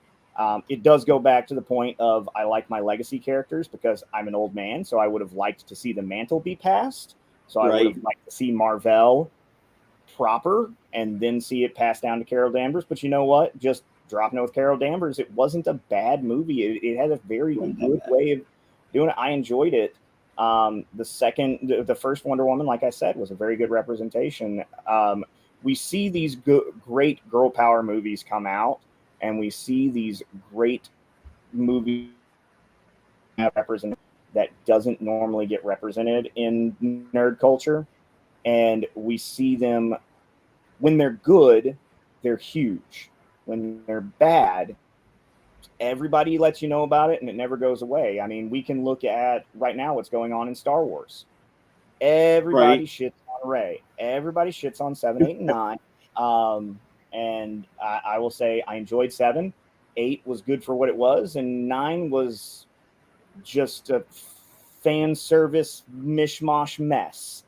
It does go back to the point of I like my legacy characters because I'm an old man, so I would have liked to see the mantle be passed. So I would have liked to see Marvel proper and then see it passed down to Carol Danvers. But you know what? Just dropping it with Carol Danvers, it wasn't a bad movie. It had a very good way of doing it. I enjoyed it. The first Wonder Woman, like I said, was a very good representation. we see these great girl power movies come out, and we see these great movies represented that doesn't normally get represented in nerd culture, and we see them when they're good, they're huge. When they're bad, everybody lets you know about it, and it never goes away. I mean, we can look at right now what's going on in Star Wars. Everybody shits on Rey. Everybody shits on 7, 8, and 9. And I will say I enjoyed 7. 8 was good for what it was, and 9 was just a fan service mishmash mess.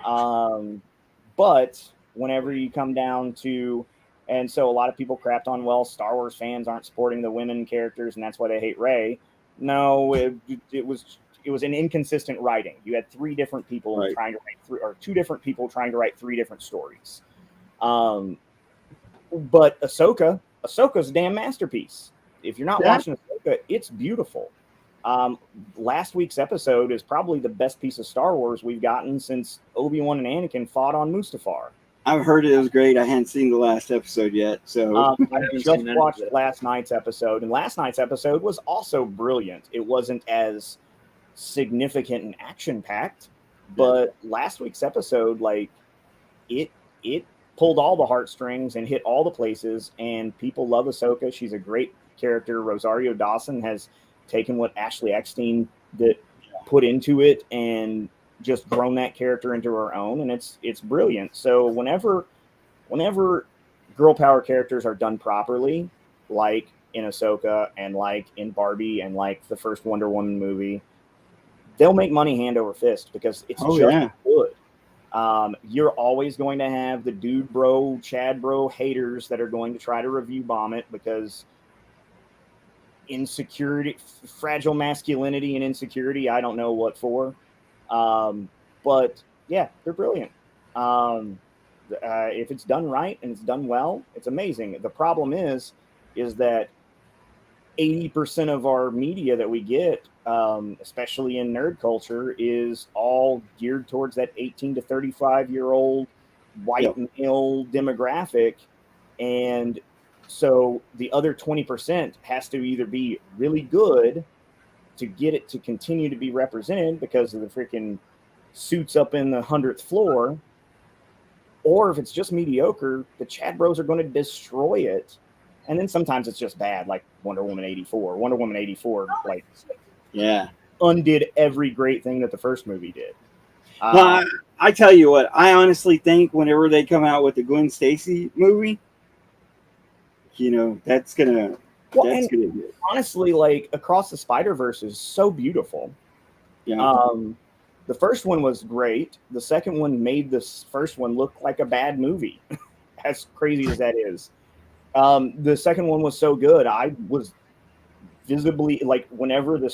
But whenever you come down to, and so a lot of people crapped on, well, Star Wars fans aren't supporting the women characters, and that's why they hate Rey. No, it was an inconsistent writing. You had 3 different people trying to write 2 different people trying to write 3 different stories. But Ahsoka's a damn masterpiece. If you're not watching Ahsoka, it's beautiful. Last week's episode is probably the best piece of Star Wars we've gotten since Obi-Wan and Anakin fought on Mustafar. I've heard it was great. I hadn't seen the last episode yet, so I just watched last night's episode, and last night's episode was also brilliant. It wasn't as significant and action-packed, but last week's episode, like, it pulled all the heartstrings and hit all the places, and people love Ahsoka. She's a great character. Rosario Dawson has taken what Ashley Eckstein put into it and just grown that character into her own, and it's brilliant. So whenever girl power characters are done properly, like in Ahsoka and like in Barbie and like the first Wonder Woman movie, they'll make money hand over fist because it's good. You're always going to have the dude bro, Chad bro haters that are going to try to review bomb it because insecurity, fragile masculinity and insecurity, I don't know what for. But yeah, they're brilliant. If it's done right and it's done well, it's amazing. The problem is that 80% of our media that we get, especially in nerd culture, is all geared towards that 18 to 35-year-old white male demographic. And so the other 20% has to either be really good to get it to continue to be represented because of the freaking suits up in the 100th floor, or if it's just mediocre, the Chad bros are going to destroy it. And then sometimes it's just bad, like Wonder Woman 84. Wonder Woman 84, like, undid every great thing that the first movie did. Well, I tell you what, I honestly think whenever they come out with the Gwen Stacy movie, that's gonna be honestly, like, Across the Spider-Verse is so beautiful. The first one was great. The second one made this first one look like a bad movie, as crazy as that is. The second one was so good. I was visibly, like, whenever the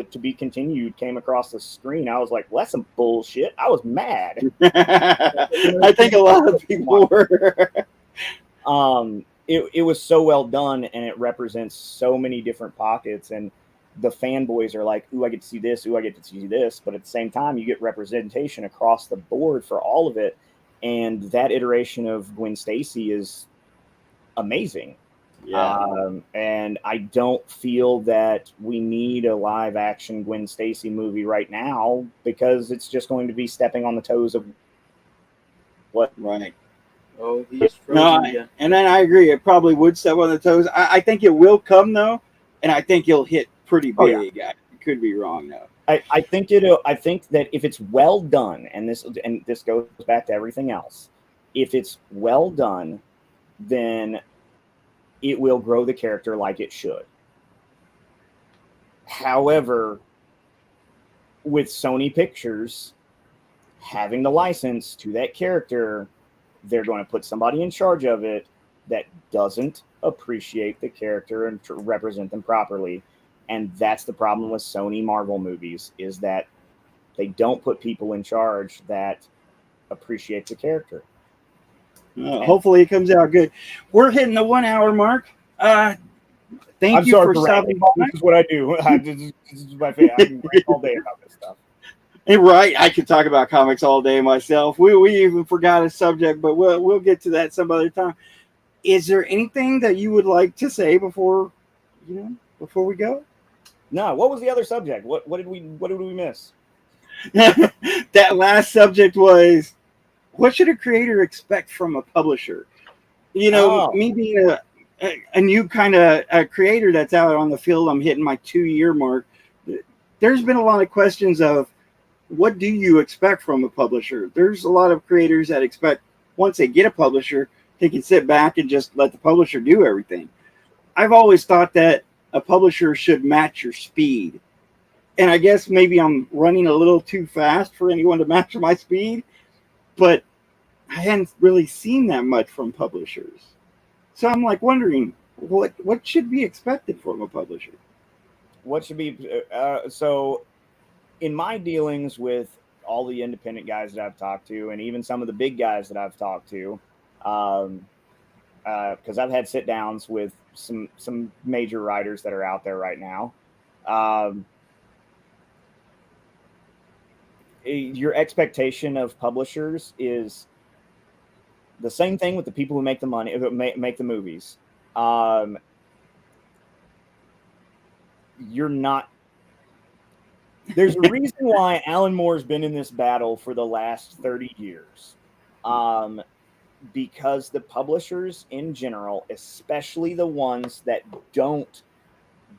to be continued came across the screen, I was like, well, that's some bullshit. I was mad. I think a lot of people were. It was so well done, and it represents so many different pockets, and the fanboys are like, ooh, I get to see this, ooh, I get to see this, but at the same time, you get representation across the board for all of it, and that iteration of Gwen Stacy is amazing. And I don't feel that we need a live action Gwen Stacy movie right now because it's just going to be stepping on the toes of what Oh, he's frozen. And then I agree. It probably would step on the toes. I think it will come though, and I think it'll hit pretty big. I could be wrong though. I think that if it's well done, and this goes back to everything else, if it's well done, then it will grow the character like it should. However, with Sony Pictures having the license to that character, they're going to put somebody in charge of it that doesn't appreciate the character and represent them properly. And that's the problem with Sony Marvel movies, is that they don't put people in charge that appreciate the character. Hopefully it comes out good. We're hitting the 1 hour mark. Thank you for stopping by. This is what I do. This is my favorite. I can rant all day about this stuff. And right, I could talk about comics all day myself. We even forgot a subject, but we'll get to that some other time. Is there anything that you would like to say before we go? No, what was the other subject? What did we miss? That last subject was, what should a creator expect from a publisher? Me being a new kind of a creator that's out on the field, I'm hitting my 2-year mark. There's been a lot of questions of, what do you expect from a publisher? There's a lot of creators that expect once they get a publisher, they can sit back and just let the publisher do everything. I've always thought that a publisher should match your speed. And I guess maybe I'm running a little too fast for anyone to match my speed, but I hadn't really seen that much from publishers. So I'm like wondering, what should be expected from a publisher? What should be so in my dealings with all the independent guys that I've talked to, and even some of the big guys that I've talked to, because I've had sit downs with some major writers that are out there right now. Your expectation of publishers is the same thing with the people who make the money, make the movies. You're not. There's a reason why Alan Moore's been in this battle for the last 30 years. Because the publishers in general, especially the ones that don't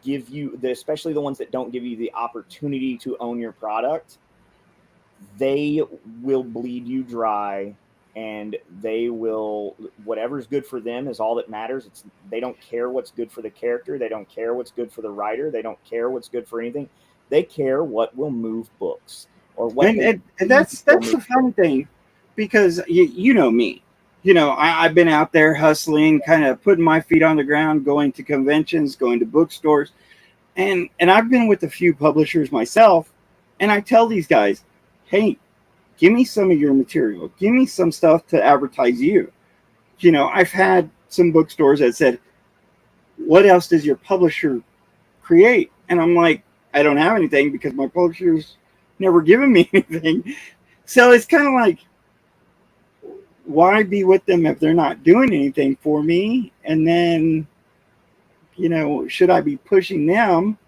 give you the opportunity to own your product, they will bleed you dry, and they will, whatever's good for them is all that matters. They don't care what's good for the character. They don't care what's good for the writer. They don't care what's good for anything. They care what will move books, or what. And that's the fun thing, because you know me. I've been out there hustling, kind of putting my feet on the ground, going to conventions, going to bookstores, and I've been with a few publishers myself, and I tell these guys, hey, give me some of your material. Give me some stuff to advertise you. I've had some bookstores that said, what else does your publisher create? And I'm like, I don't have anything because my publisher's never given me anything. So it's kind of like, why be with them if they're not doing anything for me? And then, should I be pushing them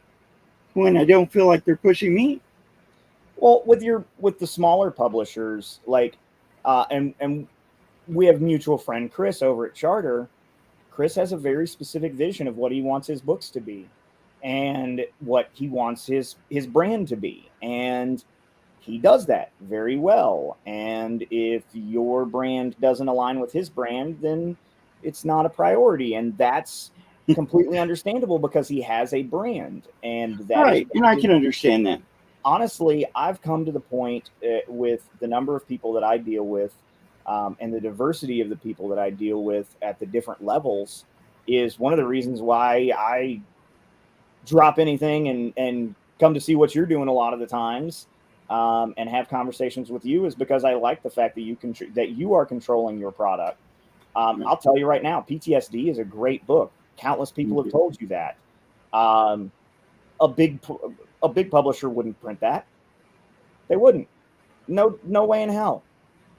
when I don't feel like they're pushing me? Well, with the smaller publishers, like, and we have mutual friend Chris over at Charter. Chris has a very specific vision of what he wants his books to be, and what he wants his brand to be, and he does that very well. And if your brand doesn't align with his brand, then it's not a priority, and that's completely understandable because he has a brand, and that right. And I can understand that. Honestly, I've come to the point with the number of people that I deal with, and the diversity of the people that I deal with at the different levels, is one of the reasons why I drop anything and come to see what you're doing a lot of the times, and have conversations with you, is because I like the fact that that you are controlling your product. I'll tell you right now, PTSD is a great book. Countless people have told you that. A big publisher wouldn't print that. They wouldn't. No way in hell.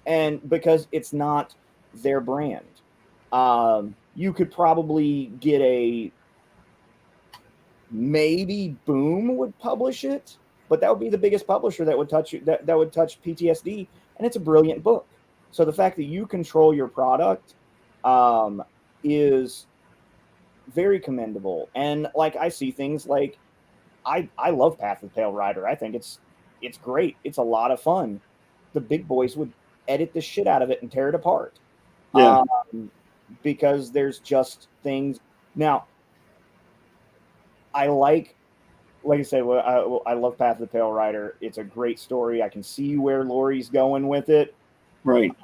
And because it's not their brand. You could probably get maybe Boom would publish it, but that would be the biggest publisher that would touch that would touch PTSD, and it's a brilliant book. So the fact that you control your product is very commendable. And like, I see things like, I love Path of the Pale Rider. I think it's great. It's a lot of fun. The big boys would edit the shit out of it and tear it apart. Yeah. Because there's just things. Now, like I said, I love Path of the Pale Rider. It's a great story. I can see where Lori's going with it. Right.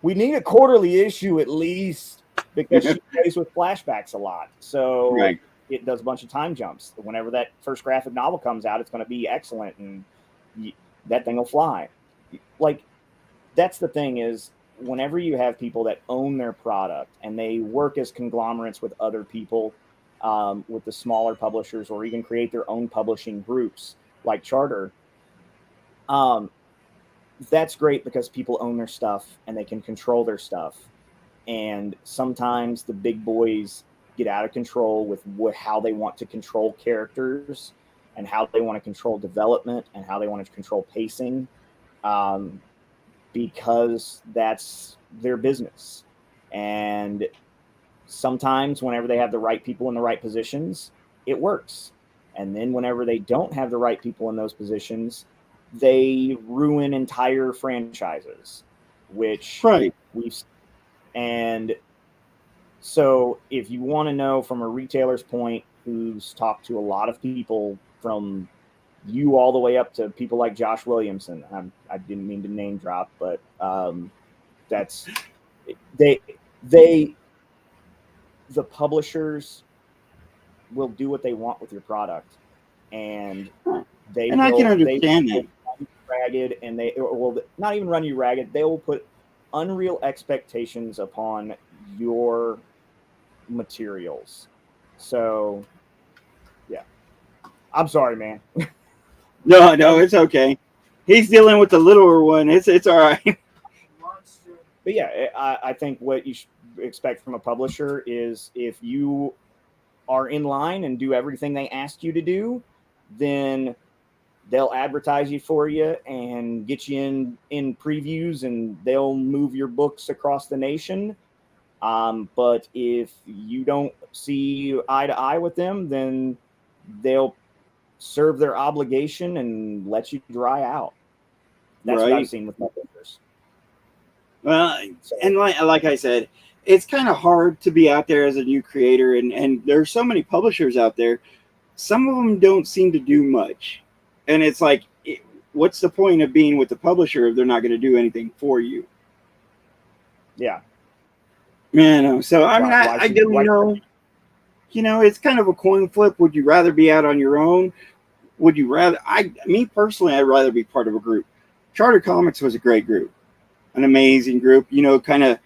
We need a quarterly issue at least, because she plays with flashbacks a lot. So right. It does a bunch of time jumps. Whenever that first graphic novel comes out, it's going to be excellent, and that thing will fly. Like, that's the thing, is whenever you have people that own their product and they work as conglomerates with other people, with the smaller publishers, or even create their own publishing groups like Charter, That's great because people own their stuff and they can control their stuff. And sometimes the big boys get out of control with how they want to control characters and how they want to control development and how they want to control pacing, because that's their business. And sometimes whenever they have the right people in the right positions, it works. And then whenever they don't have the right people in those positions, they ruin entire franchises, which Right. we've. And so if you want to know from a retailer's point, who's talked to a lot of people from you all the way up to people like Josh Williamson, I didn't mean to name drop, but that's the publishers will do what they want with your product, and I can understand that. Ragged, and they will not even run you ragged. They will put unreal expectations upon your materials. So, yeah, I'm sorry, man. No, it's okay. He's dealing with the littler one. It's all right. But yeah, I think what you should expect from a publisher is if you are in line and do everything they ask you to do, then they'll advertise you for you and get you in previews, and they'll move your books across the nation. But if you don't see eye to eye with them, then they'll serve their obligation and let you dry out. That's what I've seen with publishers. Well, and like I said, it's kind of hard to be out there as a new creator, and there's so many publishers out there. Some of them don't seem to do much. And it's like, what's the point of being with the publisher if they're not going to do anything for you? Yeah. Man, so I mean, I don't know. You know, it's kind of a coin flip. Would you rather be out on your own? Would you rather? Me personally, I'd rather be part of a group. Charter Comics was a great group, an amazing group. You know, kind of,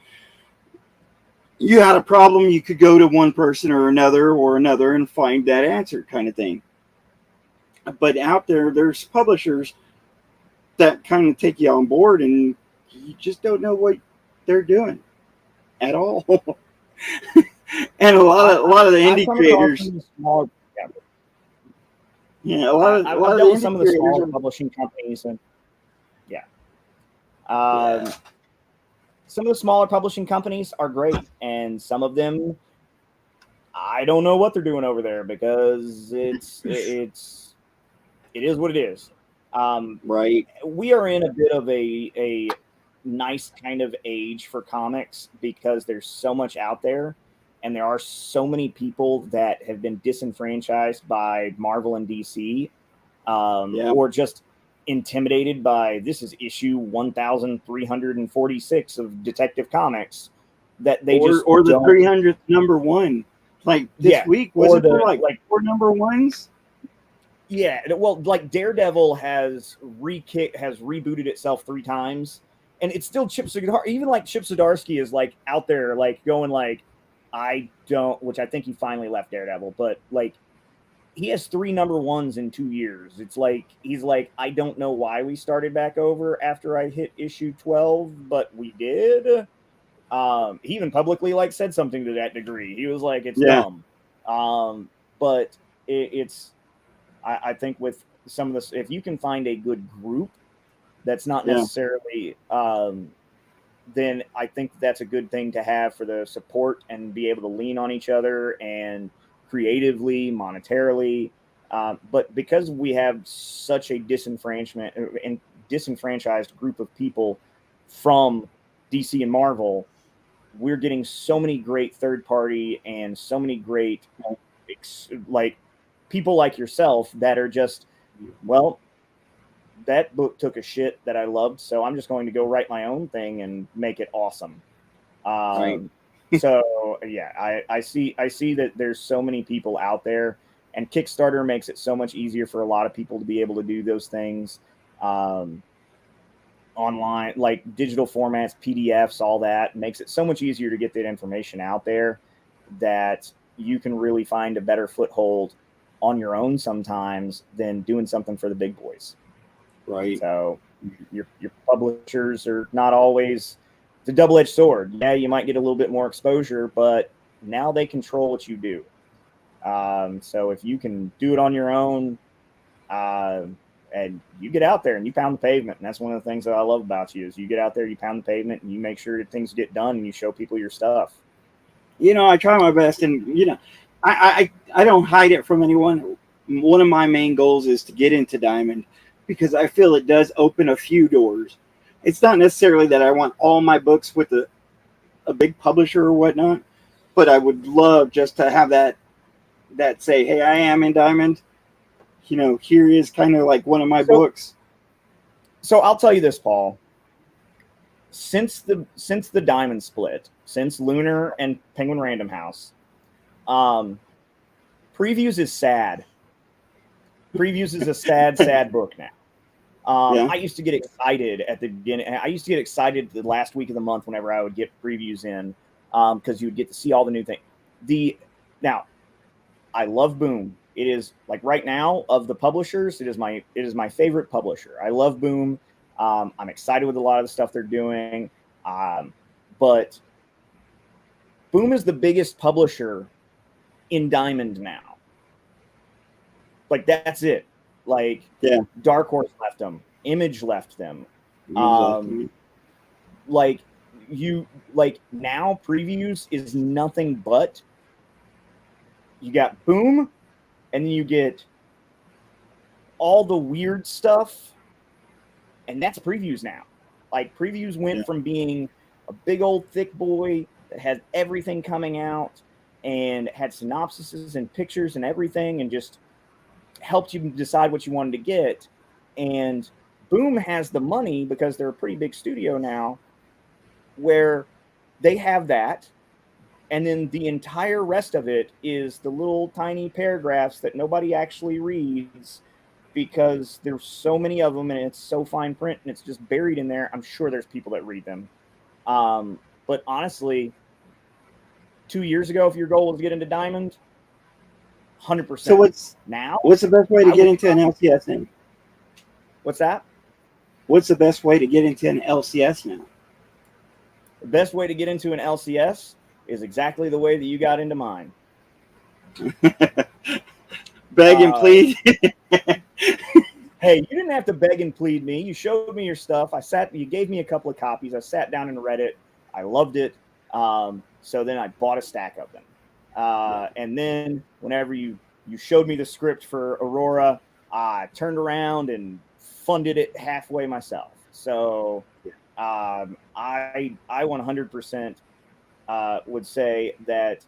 you had a problem, you could go to one person or another and find that answer, kind of thing. But out there's publishers that kind of take you on board, and you just don't know what they're doing at all. And a lot of the indie creators. Yeah, a lot of some of the smaller publishing companies, and some of the smaller publishing companies are great, and some of them, I don't know what they're doing over there because it is what it is. Right. We are in a bit of a nice kind of age for comics because there's so much out there, and there are so many people that have been disenfranchised by Marvel and DC, or just intimidated by, this is issue 1346 of Detective Comics, that they or the 300th number one. Like this week, was it for like 4 number ones? Yeah, well, like Daredevil has rebooted itself 3 times, and it's still Chip Zdarsky. Even like Chip Zdarsky is like out there, like going like, I don't, which I think he finally left Daredevil, but like he has 3 number ones in 2 years. It's like he's like, I don't know why we started back over after I hit issue 12, but we did. He even publicly like said something to that degree. He was like, it's dumb. But it's. I think with some of this, if you can find a good group that's not necessarily, then I think that's a good thing to have for the support and be able to lean on each other and creatively, monetarily. But because we have such a disenfranchised group of people from DC and Marvel, we're getting so many great third party and so many great like people like yourself that are just, well, that book took a shit that I loved, so I'm just going to go write my own thing and make it awesome. So yeah, I see that there's so many people out there, and Kickstarter makes it so much easier for a lot of people to be able to do those things online, like digital formats, PDFs, all that makes it so much easier to get that information out there that you can really find a better foothold on your own sometimes than doing something for the big boys. Right. So your publishers are not always, it's a double-edged sword. Yeah, you might get a little bit more exposure, but now they control what you do. So if you can do it on your own, and you get out there and you pound the pavement, and that's one of the things that I love about you is you get out there, you pound the pavement, and you make sure that things get done, and you show people your stuff. I try my best, and I don't hide it from anyone. One of my main goals is to get into Diamond because I feel it does open a few doors. It's not necessarily that I want all my books with a big publisher or whatnot, but I would love just to have that say, hey, I am in Diamond. Here is kind of like one of my books. So I'll tell you this, Paul. Since the Diamond split, since Lunar and Penguin Random House, Previews is sad. Previews is a sad book now. I used to get excited at the beginning. I used to get excited the last week of the month whenever I would get previews in, because you would get to see all the new things. Now, I love Boom. It is like right now of the publishers, it is my favorite publisher. I love Boom. I'm excited with a lot of the stuff they're doing, but Boom is the biggest publisher in Diamond now. Like that's it. Like Dark Horse left them, Image left them. Like now Previews is nothing but you got Boom, and then you get all the weird stuff, and that's Previews now. Like Previews went from being a big old thick boy that had everything coming out and had synopsises and pictures and everything and just helped you decide what you wanted to get. And Boom has the money because they're a pretty big studio now where they have that. And then the entire rest of it is the little tiny paragraphs that nobody actually reads because there's so many of them and it's so fine print and it's just buried in there. I'm sure there's people that read them. But honestly, 2 years ago, if your goal was to get into Diamond, 100%. So what's the best way to get into an LCS now? What's that? What's the best way to get into an LCS now? The best way to get into an LCS is exactly the way that you got into mine. Beg and plead. Hey, you didn't have to beg and plead me. You showed me your stuff. You gave me a couple of copies. I sat down and read it. I loved it. So then I bought a stack of them. And then whenever you showed me the script for Aurora, I turned around and funded it halfway myself. So I 100% would say that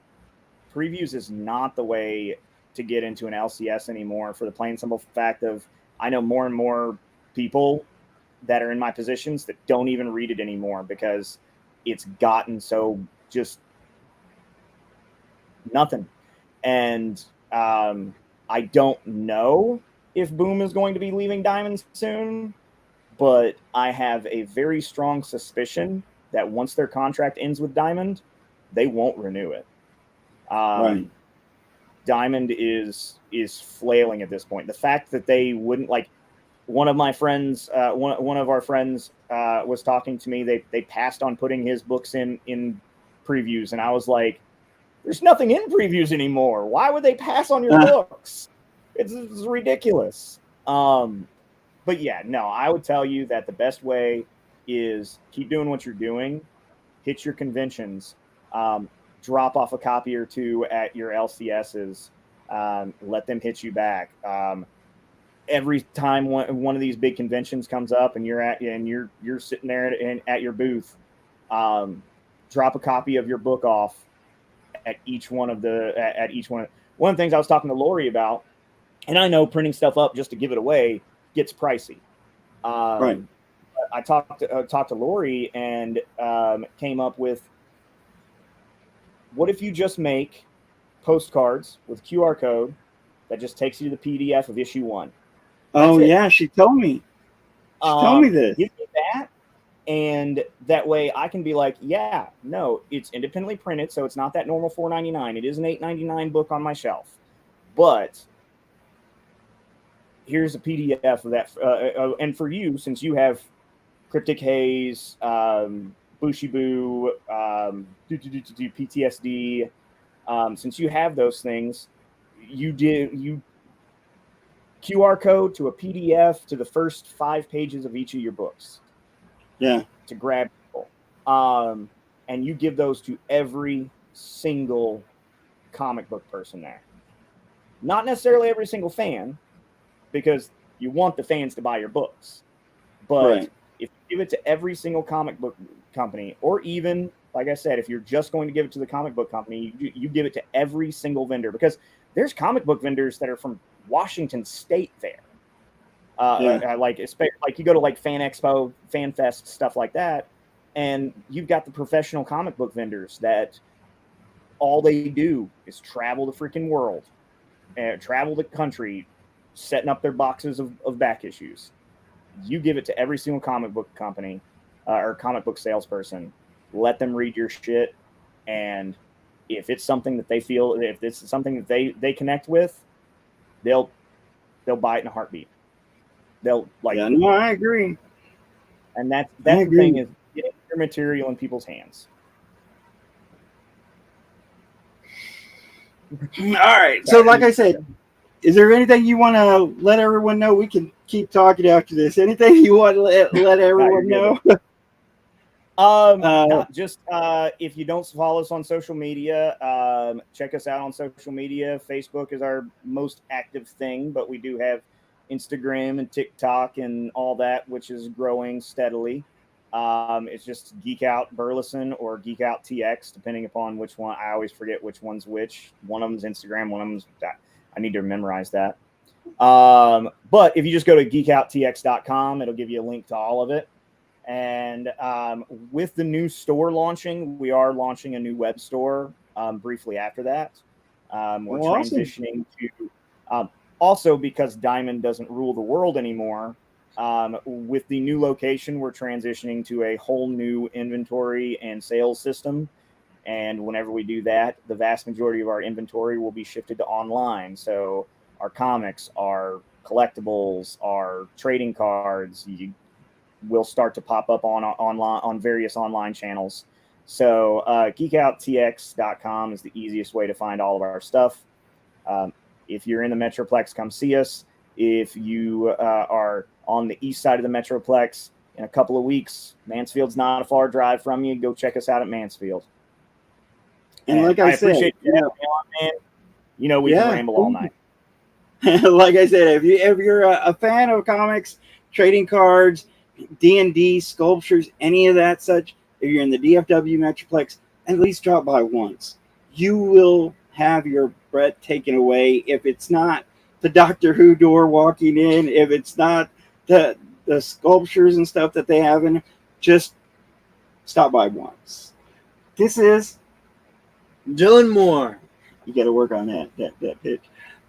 Previews is not the way to get into an LCS anymore for the plain simple fact of I know more and more people that are in my positions that don't even read it anymore because it's gotten so just nothing. And I don't know if Boom is going to be leaving Diamond soon, but I have a very strong suspicion that once their contract ends with Diamond, they won't renew it. Right. Diamond is flailing at this point. The fact that they wouldn't, like, one of my friends, one of our friends was talking to me. They passed on putting his books in Previews, and I was like, "There's nothing in Previews anymore. Why would they pass on your books? It's ridiculous." But yeah, no, I would tell you that the best way is keep doing what you're doing, hit your conventions, drop off a copy or two at your LCSs, let them hit you back. Every time one of these big conventions comes up and you're sitting there at your booth, drop a copy of your book off at each one. One of the things I was talking to Lori about, and I know printing stuff up just to give it away gets pricey. Right. I talked to Lori and came up with, what if you just make postcards with QR code that just takes you to the PDF of issue 1? Oh yeah, she told me. She told me this. Give me that, and that way I can be like, yeah, no, it's independently printed, so it's not that normal $4.99. It is an $8.99 book on my shelf, but here's a PDF of that. And for you, since you have Cryptic Haze, Bushibu, PTSD, since you have those things, you QR code to a PDF to the first 5 pages of each of your books. Yeah. To grab people. And you give those to every single comic book person there. Not necessarily every single fan, because you want the fans to buy your books. But if you give it to every single comic book company, or even, like I said, if you're just going to give it to the comic book company, you give it to every single vendor, because there's comic book vendors that are from Washington State there. Like you go to like Fan Expo, Fan Fest, stuff like that, and you've got the professional comic book vendors that all they do is travel the freaking world, travel the country, setting up their boxes of back issues. You give it to every single comic book company or comic book salesperson. Let them read your shit, and if it's something that they feel, if it's something that they connect with, they'll buy it in a heartbeat. They'll like. Yeah, no, I agree. And that's the thing, is getting your material in people's hands. All right. So, like I said, is there anything you want to let everyone know? We can keep talking after this. Anything you want to let everyone know? Just if you don't follow us on social media, check us out on social media. Facebook is our most active thing, but we do have Instagram and TikTok and all that, which is growing steadily. It's just Geek Out Burleson or Geek Out TX, depending upon which one. I always forget which one's which. One of them's Instagram, one of them's that. I need to memorize that. But if you just go to geekouttx.com, it'll give you a link to all of it. And with the new store launching, we are launching a new web store briefly after that. We're transitioning to also, because Diamond doesn't rule the world anymore, with the new location, we're transitioning to a whole new inventory and sales system. And whenever we do that, the vast majority of our inventory will be shifted to online. So our comics, our collectibles, our trading cards will start to pop up on various online channels. So geekouttx.com is the easiest way to find all of our stuff. If you're in the Metroplex, come see us. If you are on the east side of the Metroplex, in a couple of weeks, Mansfield's not a far drive from you. Go check us out at Mansfield. And like I said, appreciate you having me on, man. You know, we can ramble all night. Like I said, if you're a fan of comics, trading cards, D&D, sculptures, any of that such, if you're in the DFW Metroplex, at least drop by once. You will have your breath taken away. If it's not the Doctor Who door walking in, if it's not the sculptures and stuff that they have in, just stop by once. This is Dylan Moore. You got to work on that pitch.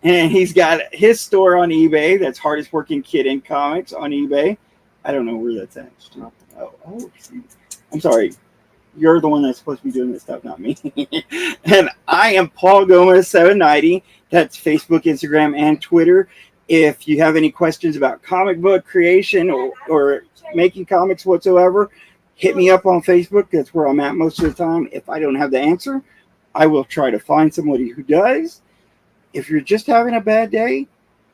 And he's got his store on eBay. That's Hardest Working Kid in Comics on eBay. I don't know where that's at. Oh, I'm sorry. You're the one that's supposed to be doing this stuff, not me. And I am Paul Gomez 790. That's Facebook, Instagram, and Twitter. If you have any questions about comic book creation or making comics whatsoever, hit me up on Facebook. That's where I'm at most of the time. If I don't have the answer, I will try to find somebody who does. If you're just having a bad day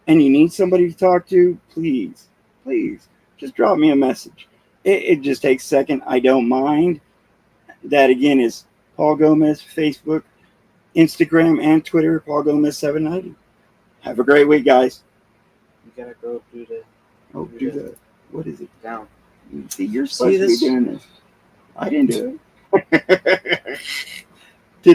and you need somebody to talk to, please, just drop me a message. It just takes a second. I don't mind. That, again, is Paul Gomez, Facebook, Instagram, and Twitter, Paul Gomez 790. Have a great week, guys. You gotta go do the... Oh, do the... What is it? Down. See, you're supposed to be doing this. I didn't do it.